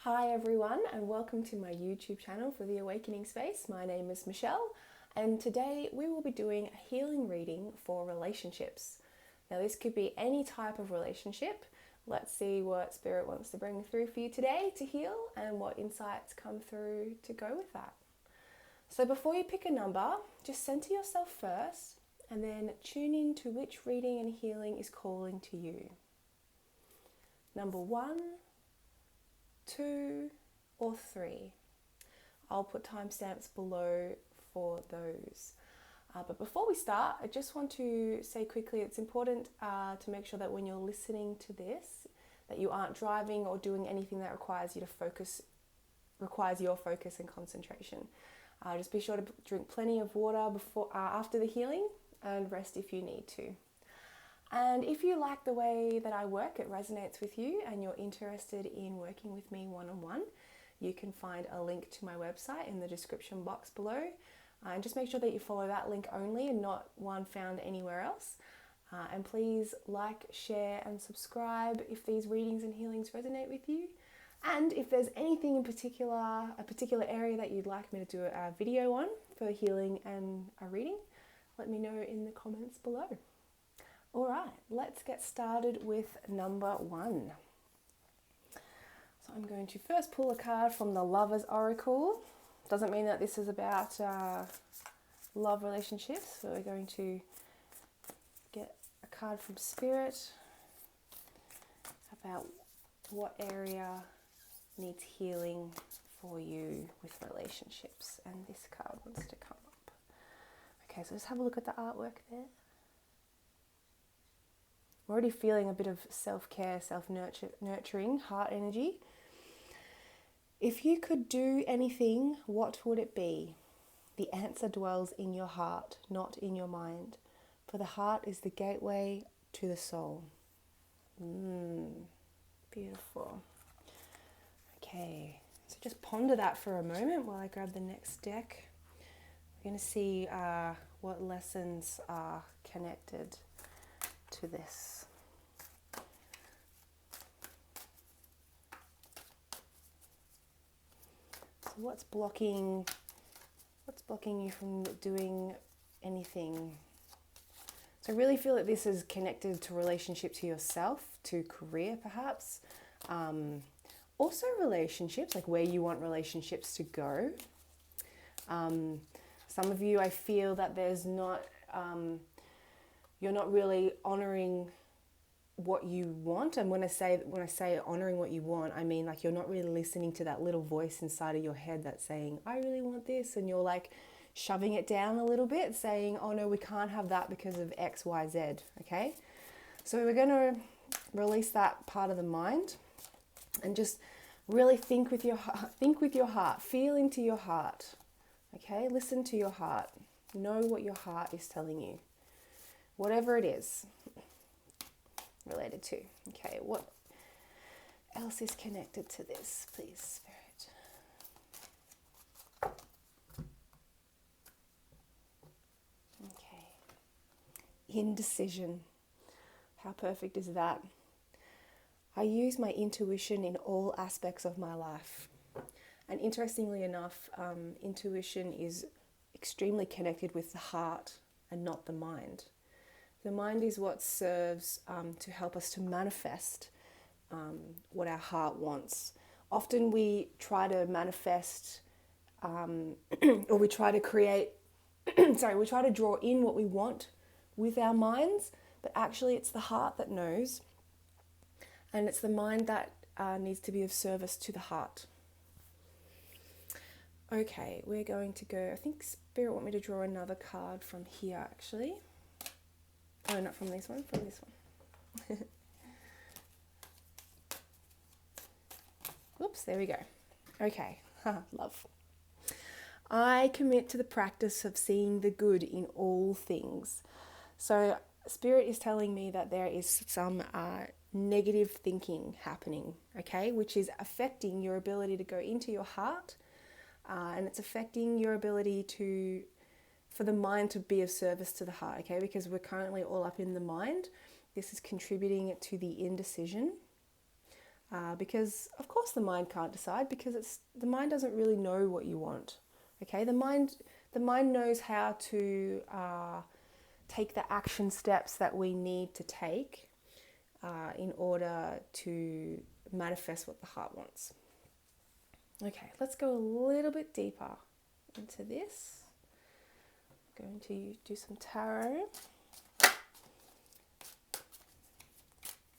Hi everyone, and welcome to my YouTube channel for the Awakening Space. My name is Michelle, and today we will be doing a healing reading for relationships. Now this could be any type of relationship. Let's see what Spirit wants to bring through for you today to heal and what insights come through to go with that. So before you pick a number, just center yourself first and then tune in to which reading and healing is calling to you. Number 1, 2, or 3. I'll put timestamps below for those. But before we start, I just want to say quickly, it's important to make sure that when you're listening to this, that you aren't driving or doing anything that requires your focus and concentration. Just be sure to drink plenty of water after the healing and rest if you need to. And if you like the way that I work, it resonates with you, and you're interested in working with me one-on-one, you can find a link to my website in the description box below. And just make sure that you follow that link only and not one found anywhere else. And please like, share, and subscribe if these readings and healings resonate with you. And if there's anything in particular, a particular area that you'd like me to do a video on for healing and a reading, let me know in the comments below. All right, let's get started with number 1. So I'm going to first pull a card from the Lover's Oracle. Doesn't mean that this is about love relationships. So we're going to get a card from Spirit about what area needs healing for you with relationships. And this card wants to come up. Okay, so let's have a look at the artwork there. I'm already feeling a bit of self-care, self-nurturing, heart energy. If you could do anything, what would it be? The answer dwells in your heart, not in your mind. For the heart is the gateway to the soul. Beautiful. Okay, so just ponder that for a moment while I grab the next deck. We're going to see what lessons are connected to this. So what's blocking you from doing anything? So I really feel that this is connected to relationship to yourself, to career perhaps. Also relationships, like where you want relationships to go. Some of you, I feel that there's not you're not really honoring what you want. And when I say honoring what you want, I mean like you're not really listening to that little voice inside of your head that's saying, I really want this, and you're like shoving it down a little bit, saying, oh no, we can't have that because of X, Y, Z. Okay, so we're going to release that part of the mind and just really think with your heart, feel into your heart. Okay, listen to your heart, know what your heart is telling you. Whatever it is related to. Okay, what else is connected to this, please, Spirit? Okay. Indecision. How perfect is that? I use my intuition in all aspects of my life. And interestingly enough, intuition is extremely connected with the heart and not the mind. The mind is what serves to help us to manifest what our heart wants. Often we try to manifest or we try to create, we try to draw in what we want with our minds, but actually it's the heart that knows, and it's the mind that needs to be of service to the heart. Okay, we're going to go, I think Spirit want me to draw another card from here actually. Oh, not from this one, from this one. Oops, there we go. Okay, love. I commit to the practice of seeing the good in all things. So Spirit is telling me that there is some negative thinking happening, okay, which is affecting your ability to go into your heart, and it's affecting your ability for the mind to be of service to the heart, okay? Because we're currently all up in the mind. This is contributing to the indecision. because of course the mind can't decide, because the mind doesn't really know what you want. Okay, the mind knows how to take the action steps that we need to take in order to manifest what the heart wants. Okay, let's go a little bit deeper into this. I'm going to do some tarot.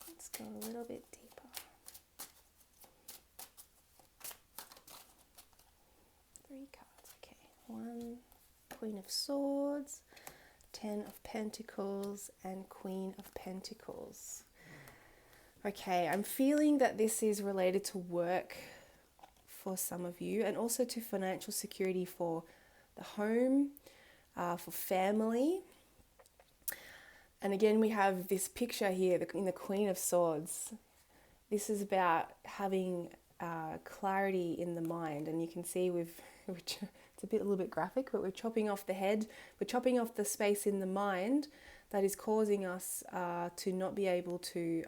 Let's go a little bit deeper. 3 cards, okay. 1, Queen of Swords, 10 of Pentacles, and Queen of Pentacles. Okay, I'm feeling that this is related to work for some of you, and also to financial security for the home, for family. And again, we have this picture here in the Queen of Swords. This is about having clarity in the mind, and you can see it's a little bit graphic, but we're chopping off the head. We're chopping off the space in the mind that is causing us to not be able to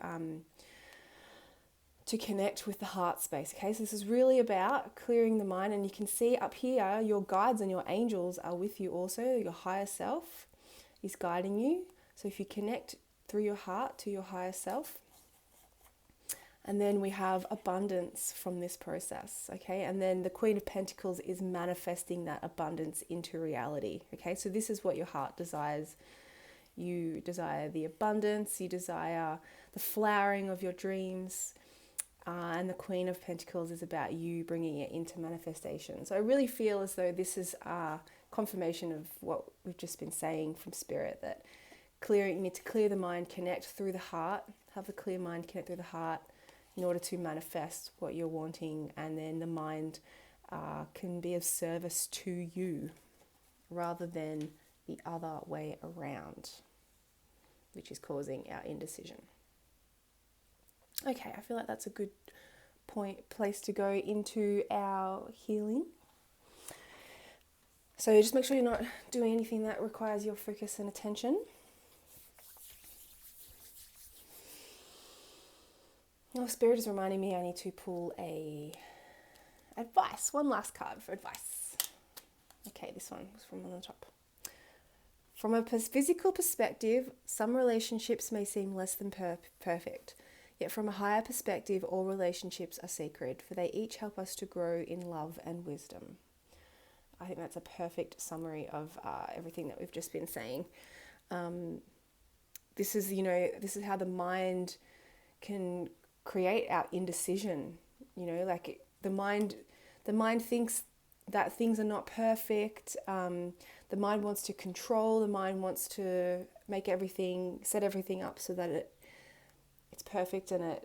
connect with the heart space. Okay, so this is really about clearing the mind, and you can see up here your guides and your angels are with you also. Your higher self is guiding you. So if you connect through your heart to your higher self, and then we have abundance from this process, okay? And then the Queen of Pentacles is manifesting that abundance into reality, okay? So this is what your heart desires. You desire the abundance, you desire the flowering of your dreams, and the Queen of Pentacles is about you bringing it into manifestation. So I really feel as though this is confirmation of what we've just been saying from Spirit, that you need to clear the mind, connect through the heart, have a clear mind, connect through the heart in order to manifest what you're wanting, and then the mind can be of service to you rather than the other way around, which is causing our indecision. Okay, I feel like that's a good place to go into our healing. So just make sure you're not doing anything that requires your focus and attention. Oh, Spirit is reminding me I need to pull one last card for advice. Okay, this one was from on the top. From a physical perspective, some relationships may seem less than perfect. Yet from a higher perspective, all relationships are sacred, for they each help us to grow in love and wisdom. I think that's a perfect summary of everything that we've just been saying. This is how the mind can create our indecision. Like the mind thinks that things are not perfect. The mind wants to control. The mind wants to set everything up so that it's perfect and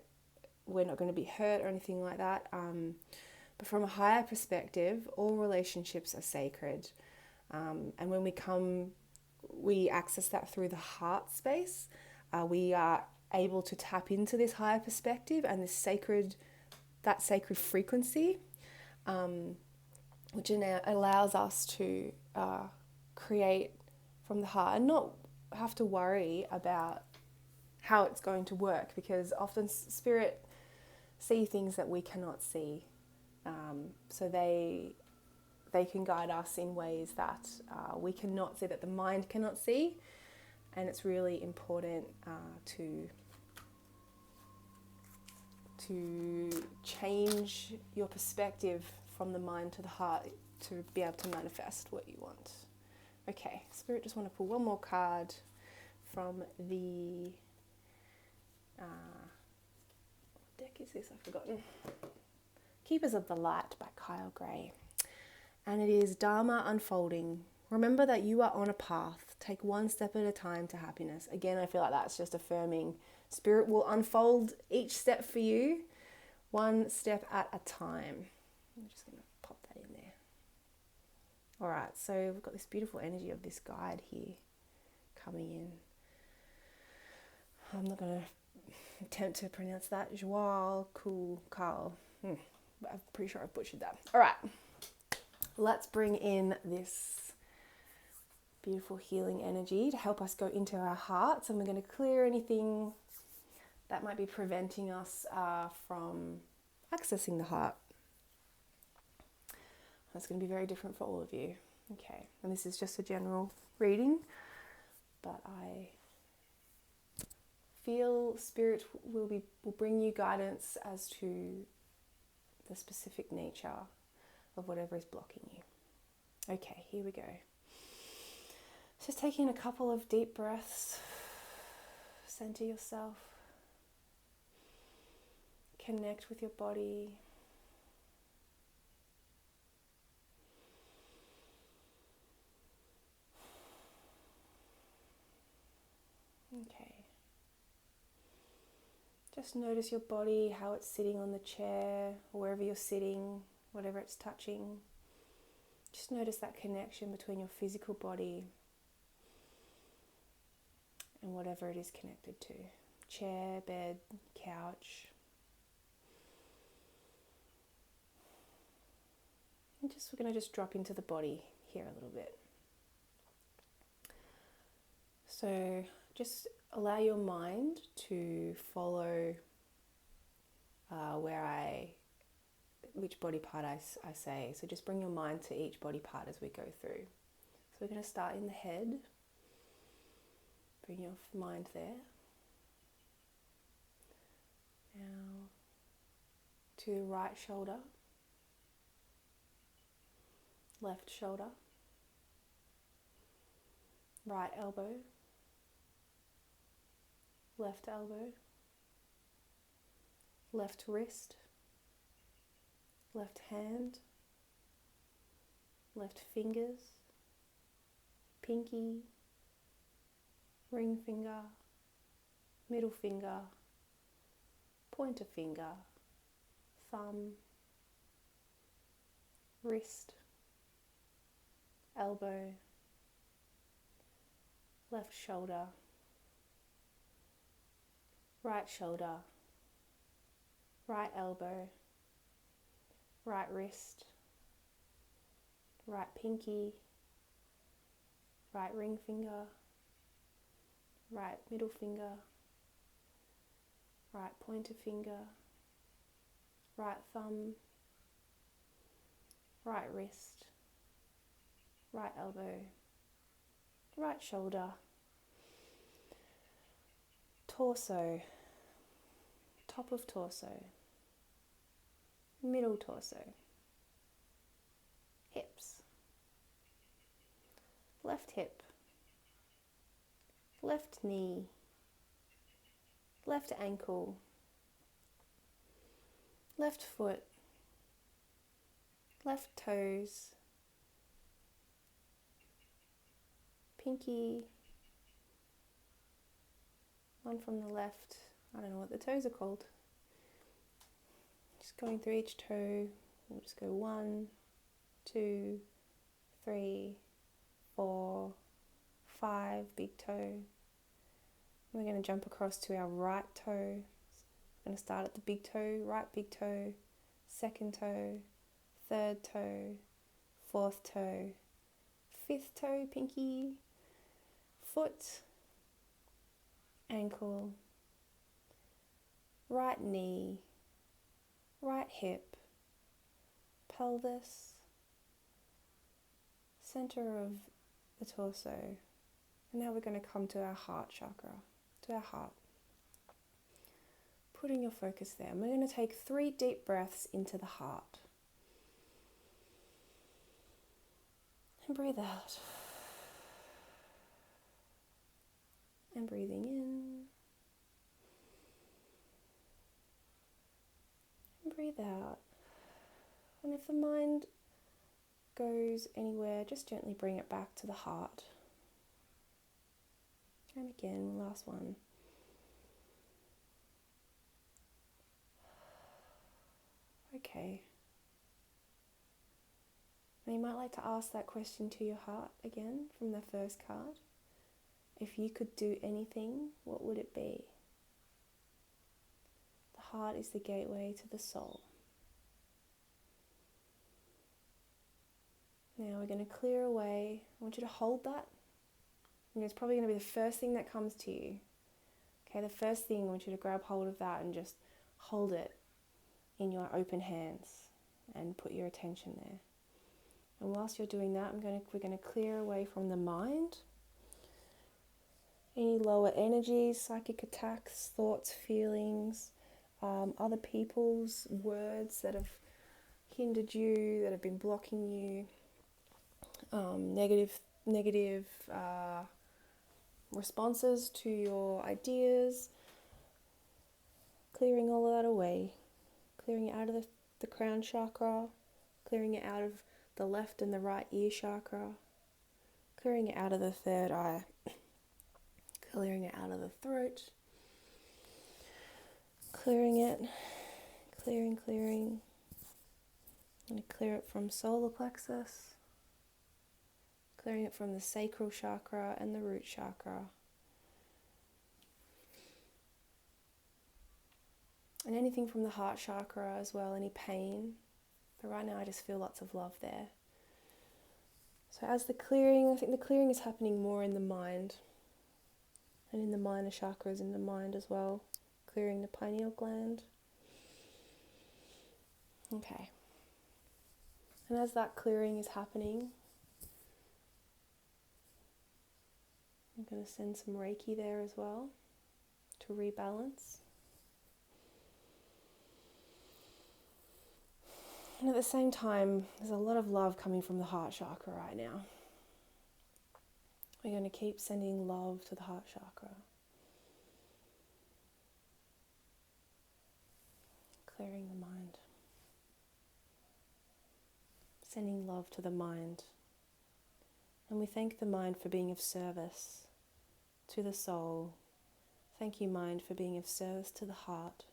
we're not going to be hurt or anything like that. But from a higher perspective, all relationships are sacred. And when we access that through the heart space, we are able to tap into this higher perspective and this sacred frequency, which allows us to create from the heart and not have to worry about how it's going to work, because often Spirit see things that we cannot see, so they can guide us in ways that we cannot see, that the mind cannot see. And it's really important to change your perspective from the mind to the heart to be able to manifest what you want. Okay, Spirit, just want to pull one more card from the what deck is this? I've forgotten. Keepers of the Light by Kyle Gray. And it is Dharma unfolding. Remember that you are on a path. Take one step at a time to happiness. Again, I feel like that's just affirming. Spirit will unfold each step for you, one step at a time. I'm just going to pop that in there. All right, so we've got this beautiful energy of this guide here coming in. I'm not going to attempt to pronounce that. Joao Carl. I'm pretty sure I butchered that. All right, let's bring in this beautiful healing energy to help us go into our hearts, and we're going to clear anything that might be preventing us from accessing the heart. That's going to be very different for all of you. Okay, and this is just a general reading, but I feel Spirit will bring you guidance as to the specific nature of whatever is blocking you. Okay, here we go. Just taking a couple of deep breaths. Center yourself. Connect with your body. Okay. Just notice your body, how it's sitting on the chair, or wherever you're sitting, whatever it's touching. Just notice that connection between your physical body and whatever it is connected to. Chair, bed, couch. And we're going to just drop into the body here a little bit. So just allow your mind to follow which body part I say. So just bring your mind to each body part as we go through. So we're going to start in the head. Bring your mind there. Now to the right shoulder, left shoulder, right elbow, left elbow, left wrist, left hand, left fingers, pinky, ring finger, middle finger, pointer finger, thumb, wrist, elbow, left shoulder, right shoulder, right elbow, right wrist, right pinky, right ring finger, right middle finger, right pointer finger, right thumb, right wrist, right elbow, right shoulder, torso, top of torso, middle torso, hips, left hip, left knee, left ankle, left foot, left toes, pinky, one from the left, I don't know what the toes are called. Just going through each toe, we'll just go 1, 2, 3, 4, 5, big toe. We're going to jump across to our right toe. We're going to start at the big toe, right big toe, second toe, third toe, fourth toe, fifth toe, pinky, foot, ankle, right knee, right hip, pelvis, center of the torso. And now we're going to come to our heart chakra, to our heart. Putting your focus there. And we're going to take 3 deep breaths into the heart. And breathe out. And breathing in. And breathe out. And if the mind goes anywhere, just gently bring it back to the heart. And again, last one. Okay. Now you might like to ask that question to your heart again from the first card. If you could do anything, what would it be? The heart is the gateway to the soul. Now we're going to clear away. I want you to hold that. And it's probably going to be the first thing that comes to you. Okay, the first thing, I want you to grab hold of that and just hold it in your open hands and put your attention there. And whilst you're doing that, we're going to clear away from the mind any lower energies, psychic attacks, thoughts, feelings, other people's words that have hindered you, that have been blocking you, negative responses to your ideas, clearing all of that away, clearing it out of the crown chakra, clearing it out of the left and the right ear chakra, clearing it out of the third eye, clearing it out of the throat, clearing it, clearing. I'm going to clear it from solar plexus, clearing it from the sacral chakra and the root chakra. And anything from the heart chakra as well, any pain. But right now I just feel lots of love there. So as the clearing, I think the clearing is happening more in the mind. And in the minor chakras in the mind as well. Clearing the pineal gland. Okay. And as that clearing is happening, I'm going to send some Reiki there as well to rebalance. And at the same time, there's a lot of love coming from the heart chakra right now. We're going to keep sending love to the heart chakra. Clearing the mind. Sending love to the mind. And we thank the mind for being of service to the soul. Thank you, mind, for being of service to the heart.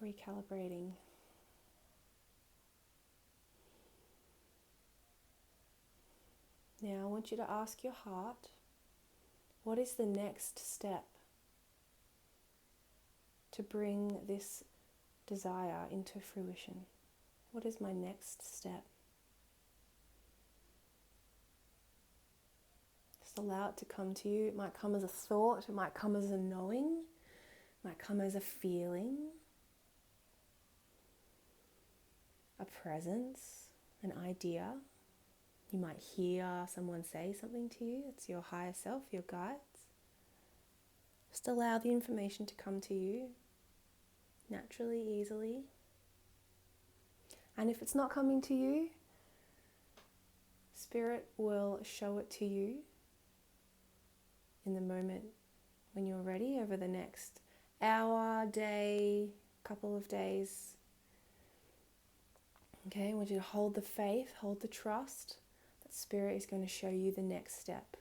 Recalibrating. Now I want you to ask your heart, what is the next step to bring this desire into fruition? What is my next step? Just allow it to come to you. It might come as a thought, it might come as a knowing, it might come as a feeling, a presence, an idea. You might hear someone say something to you. It's your higher self, your guides. Just allow the information to come to you naturally, easily. And if it's not coming to you, Spirit will show it to you in the moment when you're ready, over the next hour, day, couple of days. Okay, I want you to hold the faith, hold the trust that Spirit is going to show you the next step.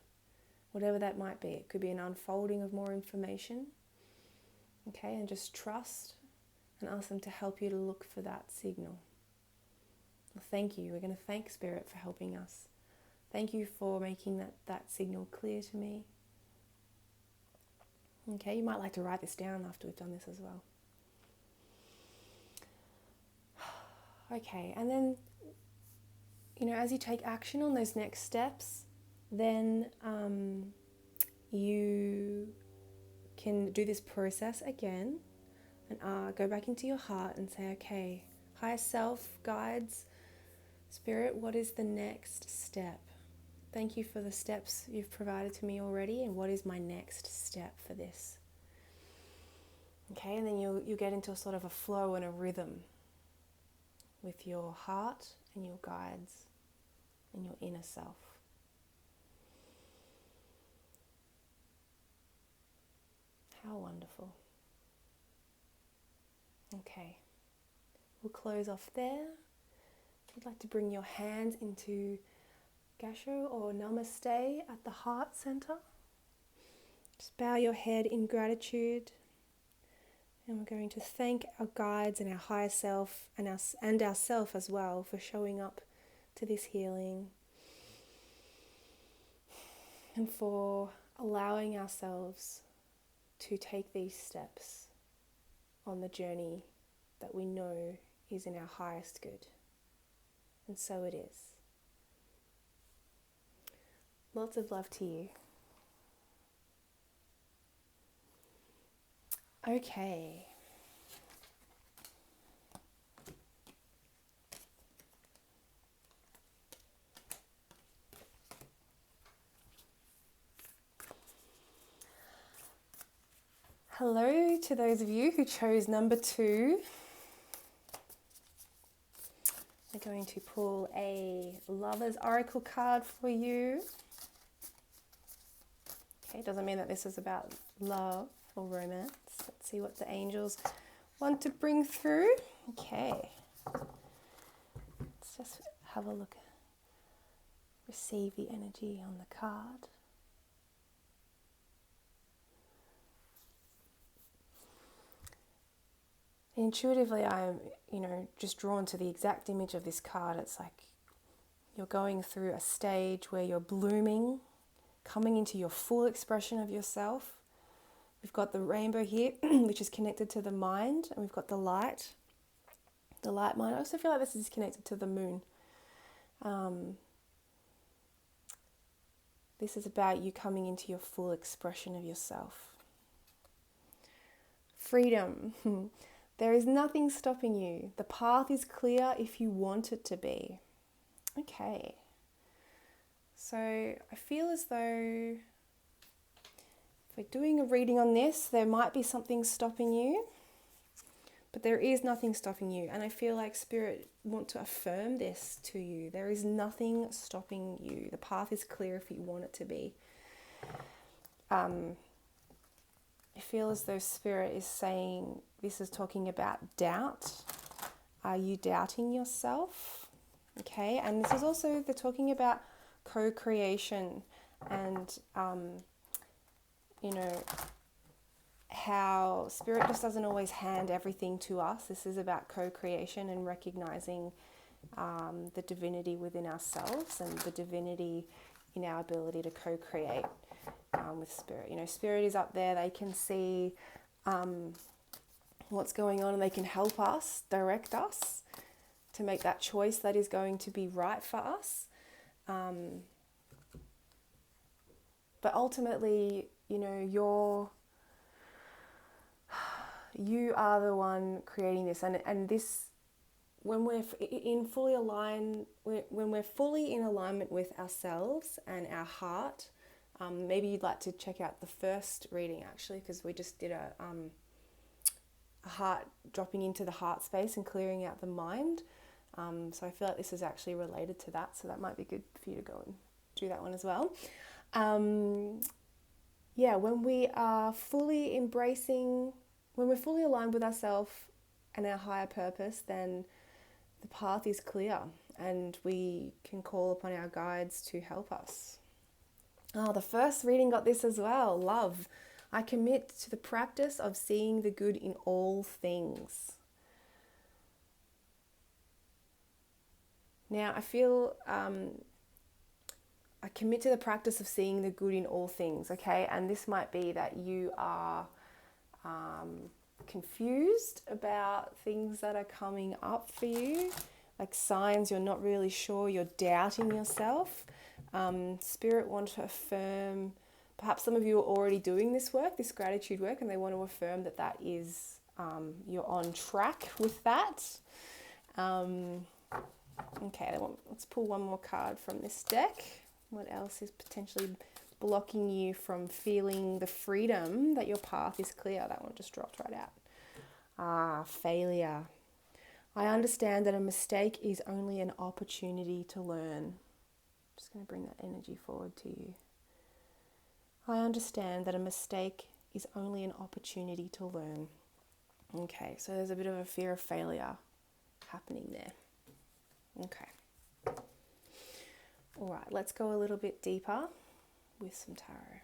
Whatever that might be. It could be an unfolding of more information. Okay, and just trust and ask them to help you to look for that signal. Well, thank you. We're going to thank Spirit for helping us. Thank you for making that signal clear to me. Okay, you might like to write this down after we've done this as well. Okay, and then, as you take action on those next steps, then you can do this process again and go back into your heart and say, okay, higher self, guides, Spirit, what is the next step? Thank you for the steps you've provided to me already, and what is my next step for this? Okay, and then you get into a sort of a flow and a rhythm with your heart and your guides and your inner self. How wonderful. Okay, we'll close off there. If you'd like to bring your hands into Gasho or Namaste at the heart center, just bow your head in gratitude. And we're going to thank our guides and our higher self and ourself as well for showing up to this healing and for allowing ourselves to take these steps on the journey that we know is in our highest good. And so it is. Lots of love to you. Okay. Hello to those of you who chose number 2. I'm going to pull a Lover's Oracle card for you. Okay, doesn't mean that this is about love or romance. Let's see what the angels want to bring through. Okay. Let's just have a look. Receive the energy on the card. Intuitively, I'm, just drawn to the exact image of this card. It's like you're going through a stage where you're blooming, coming into your full expression of yourself. We've got the rainbow here, which is connected to the mind, and we've got the light mind. I also feel like this is connected to the moon. This is about you coming into your full expression of yourself. Freedom. There is nothing stopping you. The path is clear if you want it to be. Okay. So I feel as though if we're doing a reading on this, there might be something stopping you, but there is nothing stopping you. And I feel like Spirit want to affirm this to you. There is nothing stopping you. The path is clear if you want it to be. I feel as though Spirit is saying, this is talking about doubt. Are you doubting yourself? Okay, and this is also, they're talking about co-creation and, how Spirit just doesn't always hand everything to us. This is about co-creation and recognizing the divinity within ourselves and the divinity in our ability to co-create with Spirit. Spirit is up there. They can see what's going on and they can help us, direct us to make that choice that is going to be right for us. But ultimately, you are the one creating this, and this, when we're when we're fully in alignment with ourselves and our heart. Maybe you'd like to check out the first reading actually, because we just did a heart, dropping into the heart space and clearing out the mind. So I feel like this is actually related to that, so that might be good for you to go and do that one as well. When we are fully when we're fully aligned with ourselves and our higher purpose, then the path is clear and we can call upon our guides to help us. Oh, the first reading got this as well. Love. I commit to the practice of seeing the good in all things. Now, I feel I commit to the practice of seeing the good in all things, okay? And this might be that you are confused about things that are coming up for you, like signs you're not really sure, you're doubting yourself. Spirit want to affirm, perhaps some of you are already doing this work, this gratitude work, and they want to affirm that that is, you're on track with that. Okay, let's pull one more card from this deck. What else is potentially blocking you from feeling the freedom that your path is clear? That one just dropped right out. Failure. I understand that a mistake is only an opportunity to learn. I'm just going to bring that energy forward to you. I understand that a mistake is only an opportunity to learn. Okay, so there's a bit of a fear of failure happening there. Okay. All right, let's go a little bit deeper with some tarot.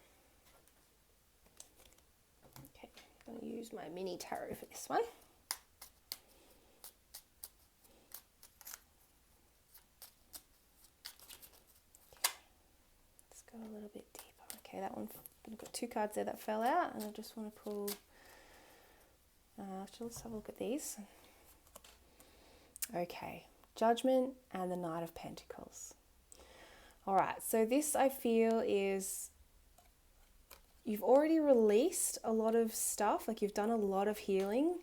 Okay, I'm going to use my mini tarot for this one. Let's go a little bit deeper. Okay, that one, I've got 2 cards there that fell out, and I just want to pull, let's have a look at these. Okay, Judgment and the Knight of Pentacles. All right, so this I feel is, you've already released a lot of stuff, like you've done a lot of healing.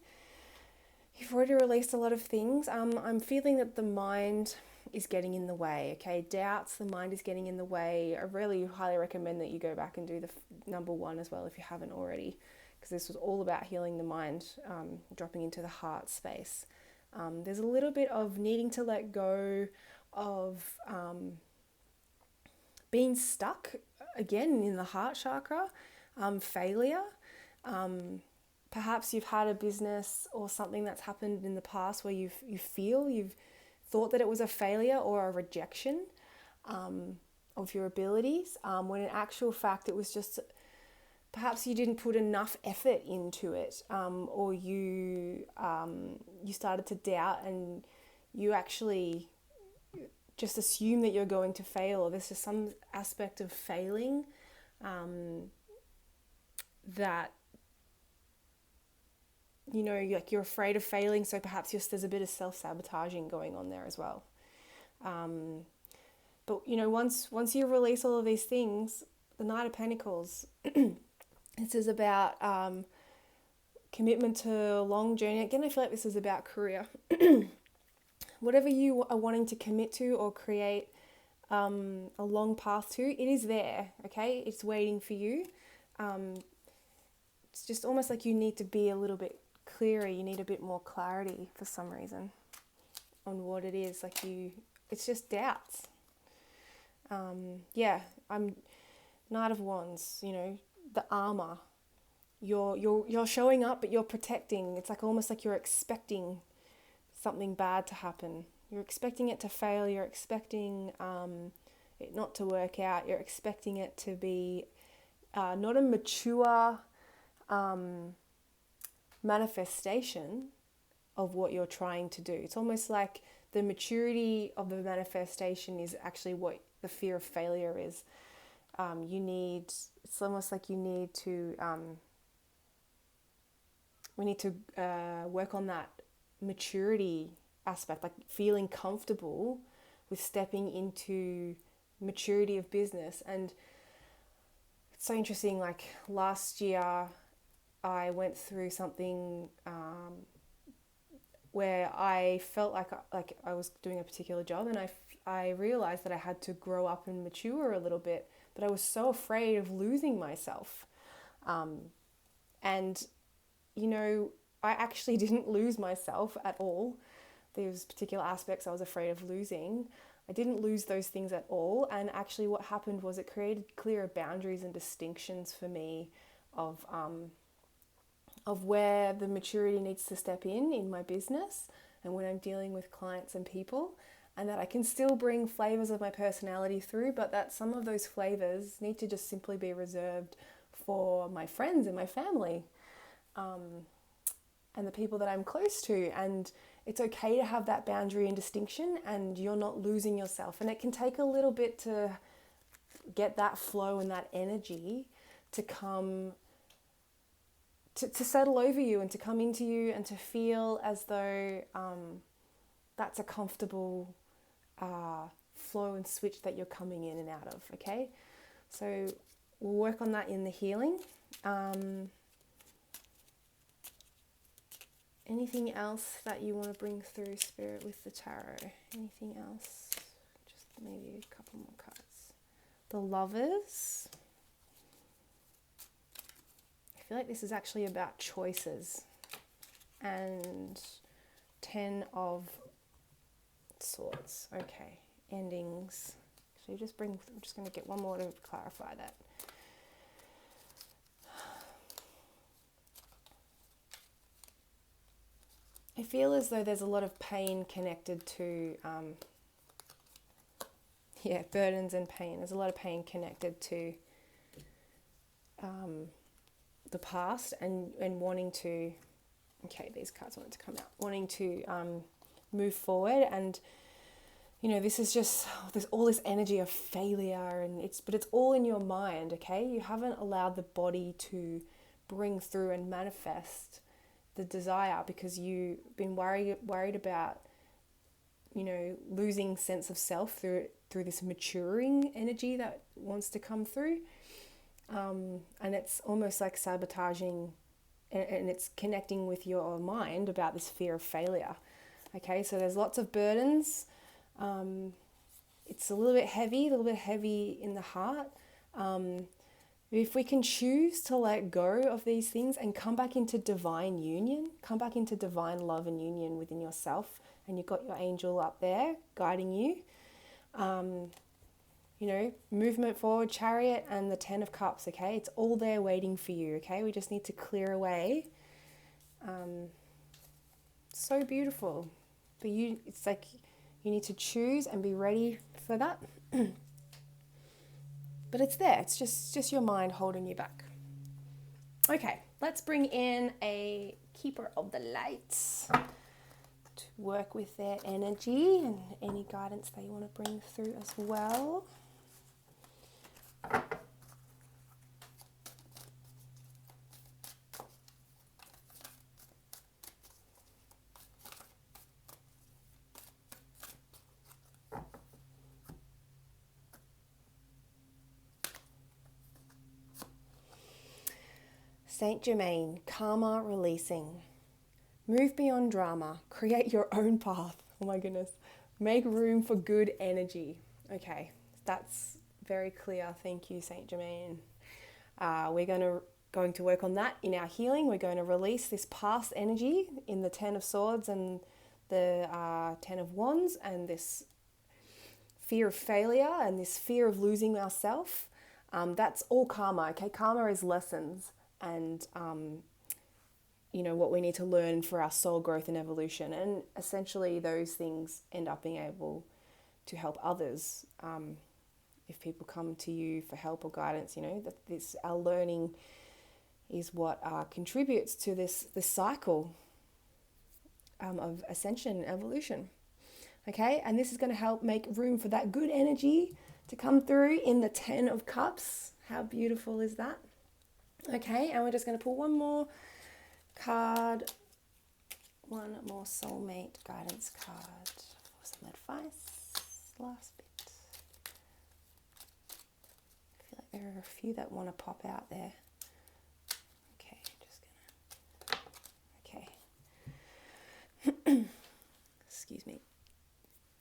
You've already released a lot of things. I'm feeling that the mind is getting in the way, okay? Doubts, the mind is getting in the way. I really highly recommend that you go back and do the number 1 as well if you haven't already, because this was all about healing the mind, dropping into the heart space. There's a little bit of needing to let go of being stuck again in the heart chakra, failure. Perhaps you've had a business or something that's happened in the past where you've thought that it was a failure or a rejection of your abilities, when in actual fact it was just perhaps you didn't put enough effort into it, or you started to doubt and you actually just assume that you're going to fail, or there's just some aspect of failing that, you know, like you're afraid of failing, so perhaps there's a bit of self-sabotaging going on there as well. But, you know, once you release all of these things, the Knight of Pentacles, this is about commitment to a long journey. Again, I feel like this is about career. Whatever you are wanting to commit to or create a long path to, it is there, okay? It's waiting for you. It's just almost like you need to be a little bit clearer. You need a bit more clarity for some reason on what it is. Like it's just doubts. I'm Knight of Wands, you know, the armor. You're showing up, but you're protecting. It's like almost like you're expecting something bad to happen. You're expecting it to fail. You're expecting it not to work out. You're expecting it to be not a mature manifestation of what you're trying to do. It's almost like the maturity of the manifestation is actually what the fear of failure is. It's almost like you need to, we need to work on that maturity aspect, like feeling comfortable with stepping into maturity of business. And it's so interesting, like last year I went through something where I felt like I was doing a particular job, and I realized that I had to grow up and mature a little bit, but I was so afraid of losing myself. And, you know, I actually didn't lose myself at all. There's particular aspects I was afraid of losing. I didn't lose those things at all. And actually what happened was it created clearer boundaries and distinctions for me of where the maturity needs to step in my business and when I'm dealing with clients and people, and that I can still bring flavors of my personality through, but that some of those flavors need to just simply be reserved for my friends and my family, and the people that I'm close to. And it's okay to have that boundary and distinction, and you're not losing yourself. And it can take a little bit to get that flow and that energy to come to settle over you and to come into you and to feel as though that's a comfortable flow and switch that you're coming in and out of, okay? So we'll work on that in the healing. Anything else that you want to bring through, Spirit, with the tarot? Anything else? Just maybe a couple more cards. The Lovers. I feel like this is actually about choices. And 10 of Swords. Okay, endings. So you just I'm just going to get one more to clarify that. I feel as though there's a lot of pain connected to, burdens and pain. There's a lot of pain connected to the past and wanting to, these cards wanted to come out, wanting to move forward. And, you know, this is just, there's all this energy of failure, and but it's all in your mind, okay? You haven't allowed the body to bring through and manifest the desire because you've been worried about, you know, losing sense of self through this maturing energy that wants to come through. And it's almost like sabotaging, and it's connecting with your mind about this fear of failure. Okay, so there's lots of burdens. It's a little bit heavy in the heart. If we can choose to let go of these things and come back into divine union, come back into divine love and union within yourself, and you've got your angel up there guiding you, movement forward, chariot, and the 10 of cups, okay? It's all there waiting for you, okay? We just need to clear away. So beautiful. But it's like you need to choose and be ready for that. But it's there. It's just your mind holding you back. Okay, let's bring in a keeper of the lights to work with their energy and any guidance they want to bring through as well. Saint Germain, karma releasing. Move beyond drama. Create your own path. Oh my goodness. Make room for good energy. Okay, that's very clear. Thank you, Saint Germain. We're going to work on that in our healing. We're going to release this past energy in the 10 of Swords and the 10 of Wands, and this fear of failure and this fear of losing ourselves. That's all karma, okay? Karma is lessons and, what we need to learn for our soul growth and evolution. And essentially those things end up being able to help others. If people come to you for help or guidance, that our learning is what contributes to this cycle of ascension and evolution. Okay, and this is going to help make room for that good energy to come through in the 10 of Cups. How beautiful is that? Okay, and we're just going to pull one more card, one more soulmate guidance card for some advice. Last bit. I feel like there are a few that want to pop out there. Okay, just gonna. Okay. Excuse me.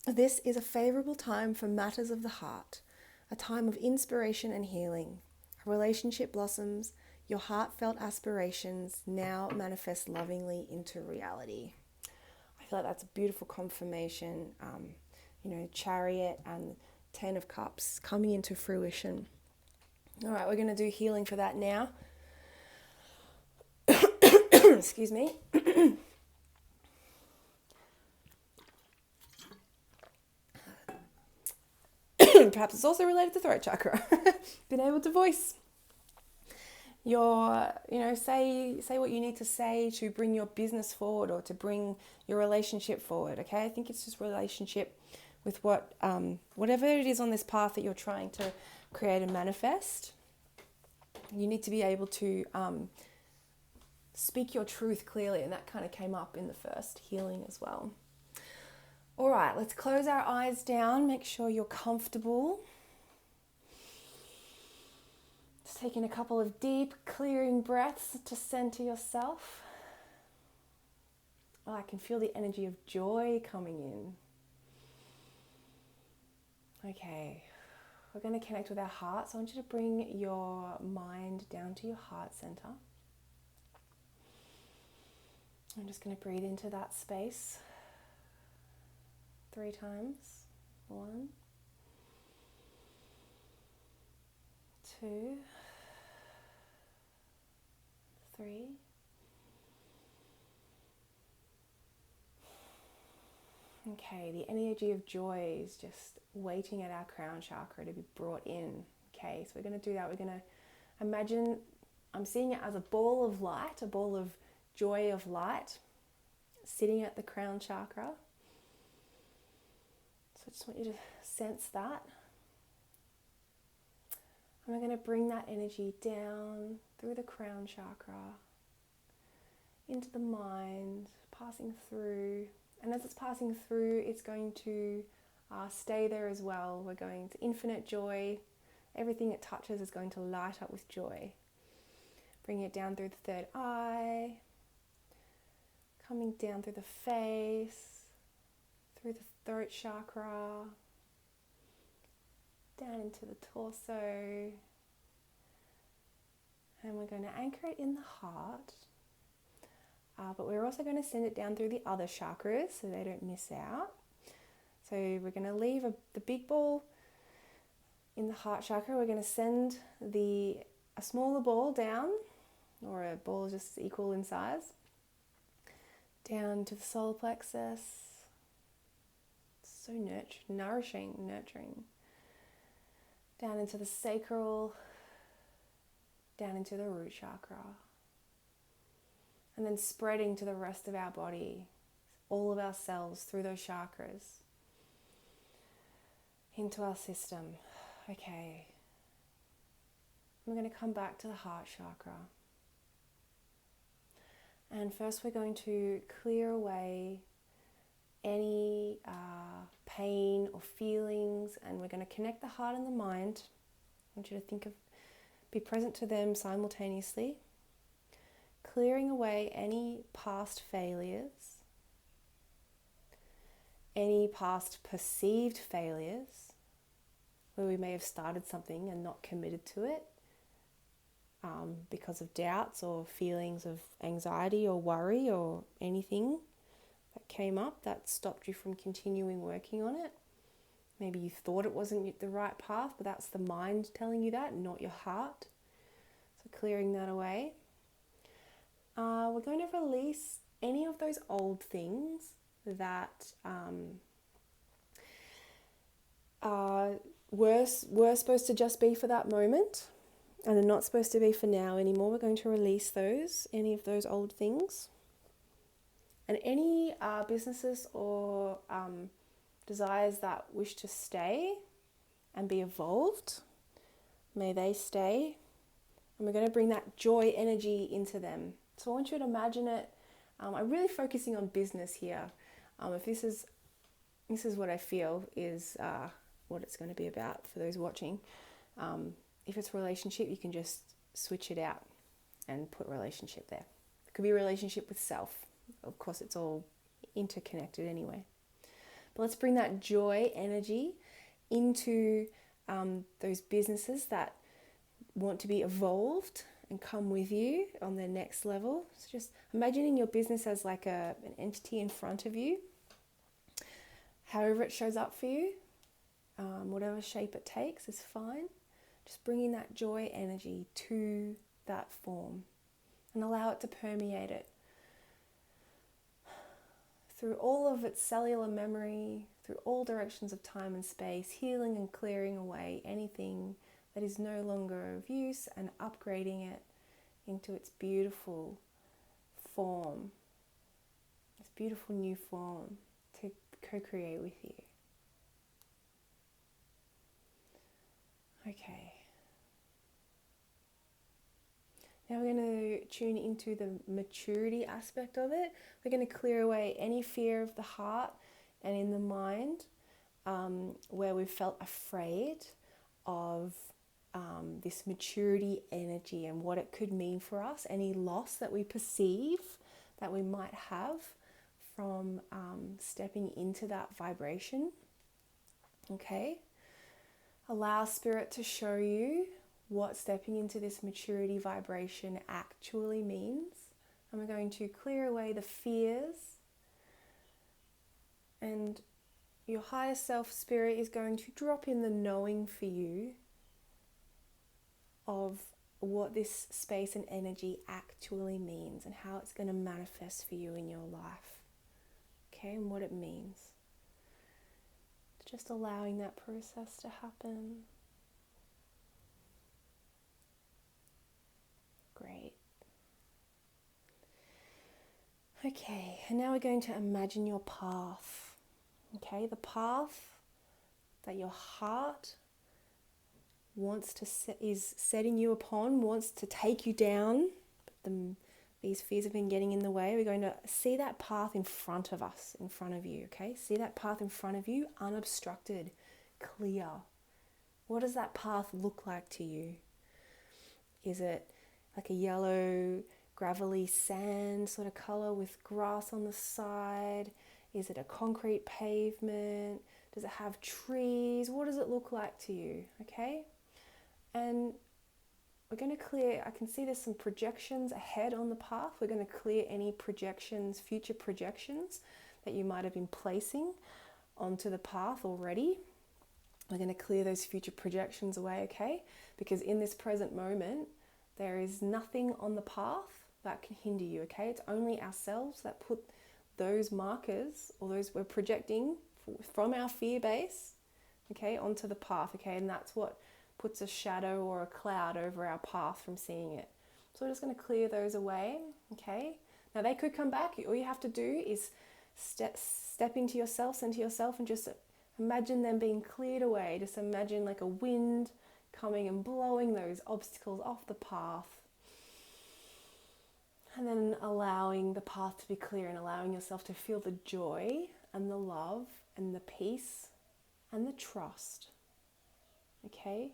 This is a favorable time for matters of the heart, a time of inspiration and healing. A relationship blossoms. Your heartfelt aspirations now manifest lovingly into reality. I feel like that's a beautiful confirmation. Chariot and 10 of Cups coming into fruition. All right, we're going to do healing for that now. Excuse me. Perhaps it's also related to throat chakra. Being able to voice your, say what you need to say to bring your business forward or to bring your relationship forward, okay? I think it's just relationship with whatever it is on this path that you're trying to create and manifest. You need to be able to speak your truth clearly, and that kind of came up in the first healing as well. All right, let's close our eyes down. Make sure you're comfortable. Just taking a couple of deep, clearing breaths to center yourself. Oh, I can feel the energy of joy coming in. Okay, we're going to connect with our heart. So I want you to bring your mind down to your heart center. I'm just going to breathe into that space 3 times. 1, 2, 3. Okay, the energy of joy is just waiting at our crown chakra to be brought in. Okay, so we're going to do that. We're going to imagine, I'm seeing it as a ball of light, a ball of joy of light sitting at the crown chakra. So I just want you to sense that. And we're going to bring that energy down through the crown chakra, into the mind, passing through. And as it's passing through, it's going to stay there as well. We're going to infinite joy Everything it touches is going to light up with joy. Bring it down through the third eye, coming down through the face, through the throat chakra, down into the torso. And we're going to anchor it in the heart. But we're also going to send it down through the other chakras so they don't miss out. So we're going to leave the big ball in the heart chakra. We're going to send a smaller ball down, or a ball just equal in size, down to the solar plexus. So nourishing, nurturing. Down into the sacral, down into the root chakra. And then spreading to the rest of our body, all of our cells through those chakras, into our system. Okay. We're going to come back to the heart chakra. And first we're going to clear away any pain or feelings, and we're going to connect the heart and the mind. I want you to be present to them simultaneously. Clearing away any past failures, any past perceived failures, where we may have started something and not committed to it because of doubts or feelings of anxiety or worry or anything that came up that stopped you from continuing working on it. Maybe you thought it wasn't the right path, but that's the mind telling you that, not your heart. So clearing that away. We're going to release any of those old things that were supposed to just be for that moment and are not supposed to be for now anymore. We're going to release any of those old things. And any businesses or desires that wish to stay and be evolved, may they stay. And we're going to bring that joy energy into them. So I want you to imagine it. I'm really focusing on business here. If this is what I feel is what it's going to be about for those watching. If it's relationship, you can just switch it out and put relationship there. It could be a relationship with self. Of course, it's all interconnected anyway. But let's bring that joy energy into those businesses that want to be evolved and come with you on their next level. So just imagining your business as like an entity in front of you, however it shows up for you, whatever shape it takes is fine. Just bringing that joy energy to that form and allow it to permeate it through all of its cellular memory, through all directions of time and space, healing and clearing away anything that is no longer of use and upgrading it into its beautiful form, this beautiful new form to co-create with you. Okay. Now we're going to tune into the maturity aspect of it. We're going to clear away any fear of the heart and in the mind where we've felt afraid of this maturity energy and what it could mean for us, any loss that we perceive that we might have from stepping into that vibration. Okay? Allow Spirit to show you what stepping into this maturity vibration actually means. And we're going to clear away the fears. And your higher self spirit is going to drop in the knowing for you of what this space and energy actually means and how it's going to manifest for you in your life. Okay, and what it means. Just allowing that process to happen. Great. Okay, and now we're going to imagine your path. Okay, the path that your heart is setting you upon, wants to take you down, but these fears have been getting in the way. We're going to see that path in front of us, in front of you, okay? See that path in front of you, unobstructed, clear, What does that path look like to you? Is it like a yellow, gravelly sand sort of colour with grass on the side? Is it a concrete pavement? Does it have trees? What does it look like to you? Okay? And we're going to clear, I can see there's some projections ahead on the path. We're going to clear any projections, future projections that you might have been placing onto the path already. We're going to clear those future projections away, okay? Because in this present moment, there is nothing on the path that can hinder you, okay? It's only ourselves that put those markers, or those we're projecting from our fear base, okay, onto the path, okay? And that's what puts a shadow or a cloud over our path from seeing it. So we're just going to clear those away, okay? Now they could come back. All you have to do is step into yourself, center yourself, and just imagine them being cleared away. Just imagine like a wind coming and blowing those obstacles off the path. And then allowing the path to be clear and allowing yourself to feel the joy and the love and the peace and the trust, okay,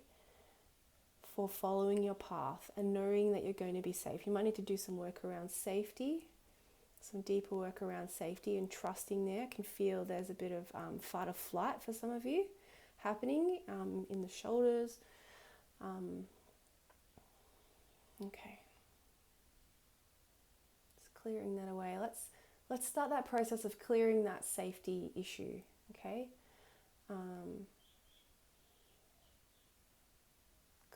for following your path and knowing that you're going to be safe. You might need to do some work around safety, some deeper work around safety and trusting there. I can feel there's a bit of fight or flight for some of you happening in the shoulders. Okay. Clearing that away. Let's start that process of clearing that safety issue, okay?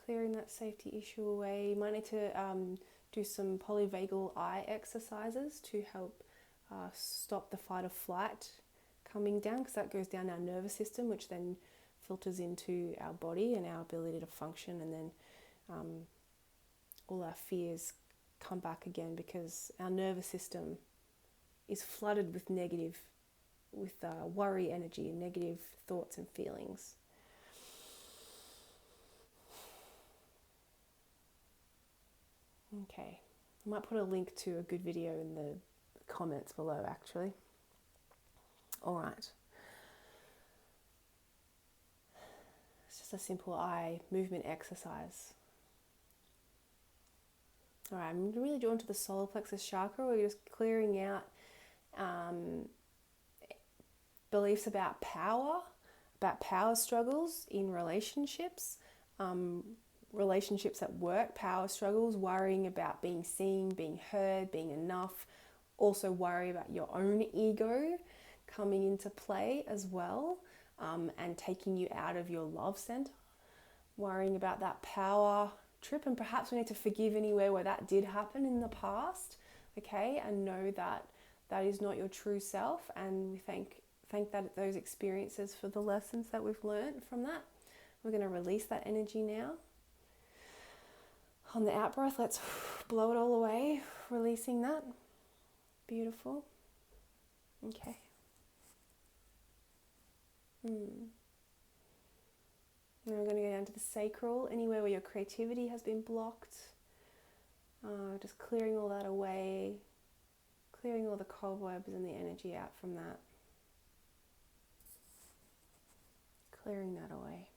Clearing that safety issue away. You might need to do some polyvagal eye exercises to help stop the fight or flight coming down, because that goes down our nervous system, which then filters into our body and our ability to function, and then all our fears come back again, because our nervous system is flooded with worry energy and negative thoughts and feelings. Okay, I might put a link to a good video in the comments below, actually. All right. It's just a simple eye movement exercise. All right, I'm really drawn to the solar plexus chakra. We're just clearing out beliefs about power struggles in relationships, relationships at work, power struggles, worrying about being seen, being heard, being enough. Also worry about your own ego coming into play as well, and taking you out of your love center. Worrying about that power trip, and perhaps we need to forgive anywhere where that did happen in the past, okay, and know that that is not your true self, and we thank that those experiences for the lessons that we've learned from that. We're going to release that energy now. On the out breath, let's blow it all away, releasing that. Beautiful. Okay. Now we're going to go down to the sacral, anywhere where your creativity has been blocked. Just clearing all that away, clearing all the cobwebs and the energy out from that. Clearing that away.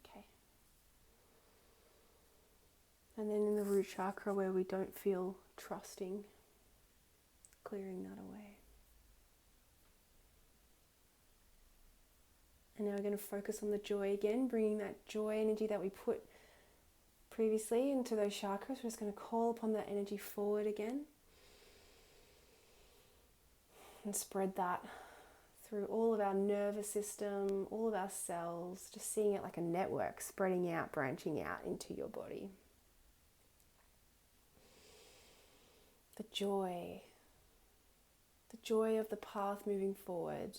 Okay. And then in the root chakra, where we don't feel trusting, clearing that away. And now we're going to focus on the joy again, bringing that joy energy that we put previously into those chakras. We're just going to call upon that energy forward again and spread that through all of our nervous system, all of our cells, just seeing it like a network spreading out, branching out into your body. The joy of the path moving forward.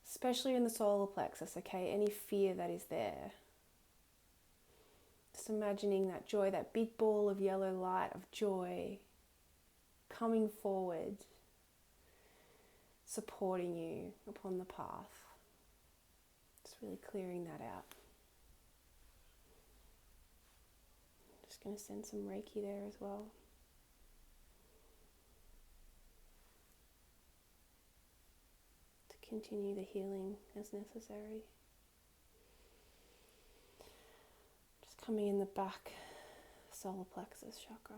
Especially in the solar plexus, okay? Any fear that is there. Just imagining that joy, that big ball of yellow light of joy coming forward, supporting you upon the path. Just really clearing that out. Just going to send some Reiki there as well. continue the healing as necessary. Just coming in the back solar plexus chakra.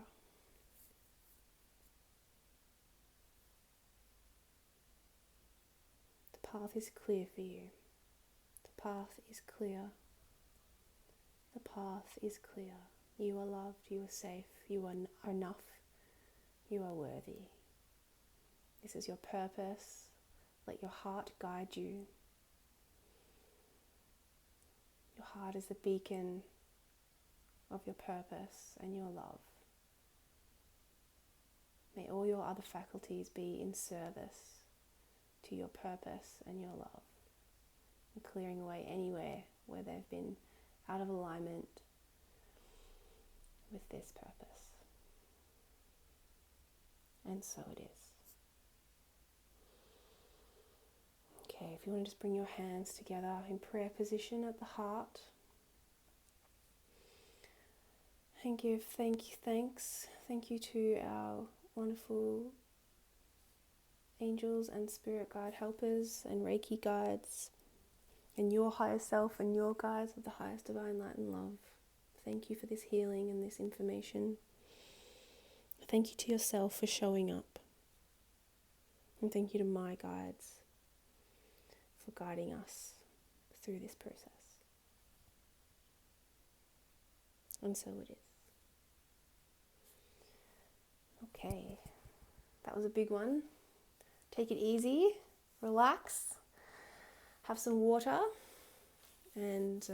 The path is clear for you. The path is clear. The path is clear. You are loved, you are safe, you are enough, you are worthy. This is your purpose. Let your heart guide you. Your heart is the beacon of your purpose and your love. May all your other faculties be in service to your purpose and your love, and clearing away anywhere where they've been out of alignment with this purpose. And so it is. Okay, if you want to just bring your hands together in prayer position at the heart and give thanks. Thank you to our wonderful angels and spirit guide helpers and Reiki guides and your higher self and your guides of the highest divine light and love. Thank you for this healing and this information. Thank you to yourself for showing up. And thank you to my guides for guiding us through this process. And so it is. Okay, that was a big one. Take it easy, relax, have some water, and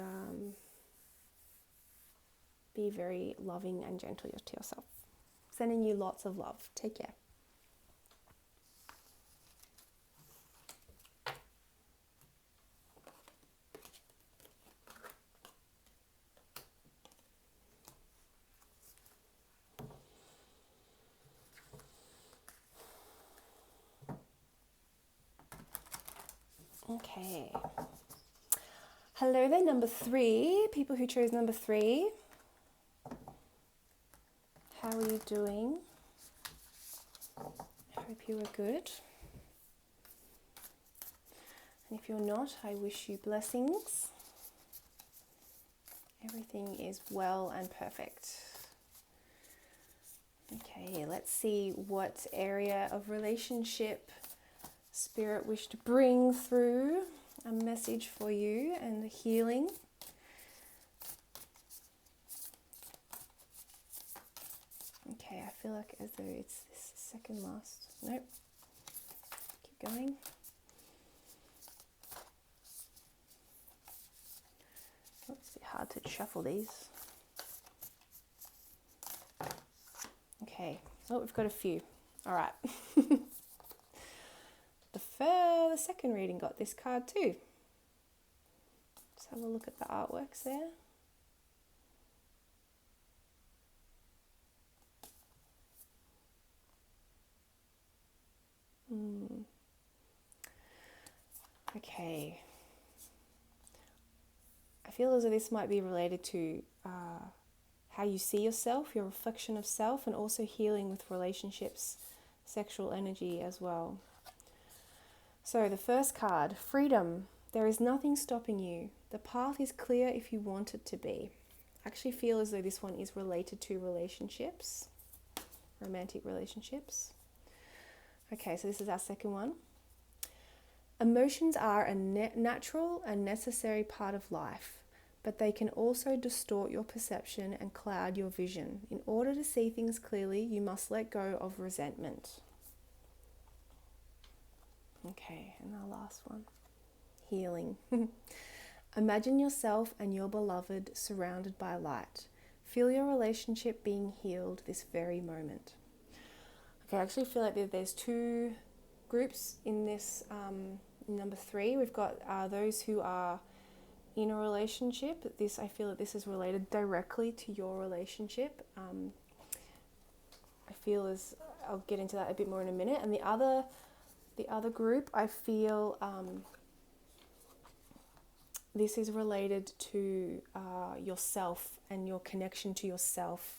be very loving and gentle to yourself. Sending you lots of love. Take care. Okay. Hello there, number 3. People who chose number 3. How are you doing? I hope you are good. And if you're not, I wish you blessings. Everything is well and perfect. Okay, let's see what area of relationship Spirit wished to bring through a message for you and the healing. Okay, I feel like as though it's this second last. Nope. Keep going. Oh, it's a bit hard to shuffle these. Okay. Oh, we've got a few. All right. The second reading got this card too. Let's have a look at the artworks there. Okay. I feel as though this might be related to how you see yourself, your reflection of self, and also healing with relationships, sexual energy as well. So the first card, freedom. There is nothing stopping you. The path is clear if you want it to be. I actually feel as though this one is related to relationships, romantic relationships. Okay, so this is our second one. Emotions are a natural and necessary part of life, but they can also distort your perception and cloud your vision. In order to see things clearly, you must let go of resentment. Okay, and our last one, healing. Imagine yourself and your beloved surrounded by light. Feel your relationship being healed this very moment. Okay, I actually feel like there's two groups in this number 3. We've got those who are in a relationship. I feel that this is related directly to your relationship. I feel as I'll get into that a bit more in a minute. And the other group, I feel this is related to yourself and your connection to yourself,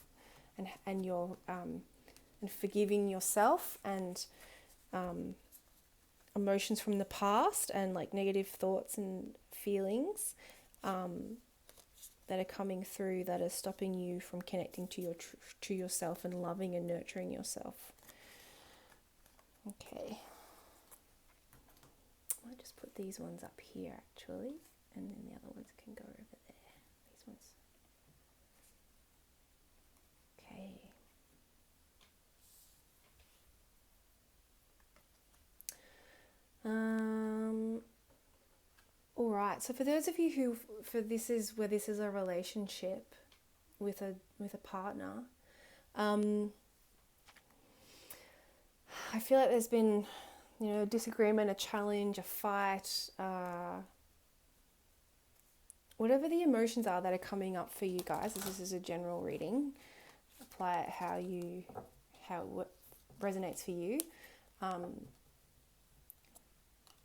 and your and forgiving yourself, and emotions from the past and like negative thoughts and feelings that are coming through that are stopping you from connecting to yourself and loving and nurturing yourself. Okay. I'll just put these ones up here actually, and then the other ones can go over there. These ones. Okay. All right. So for those of you this is a relationship with a partner, I feel like there's been, a disagreement, a challenge, a fight, whatever the emotions are that are coming up for you guys. This is a general reading. Apply it how what resonates for you.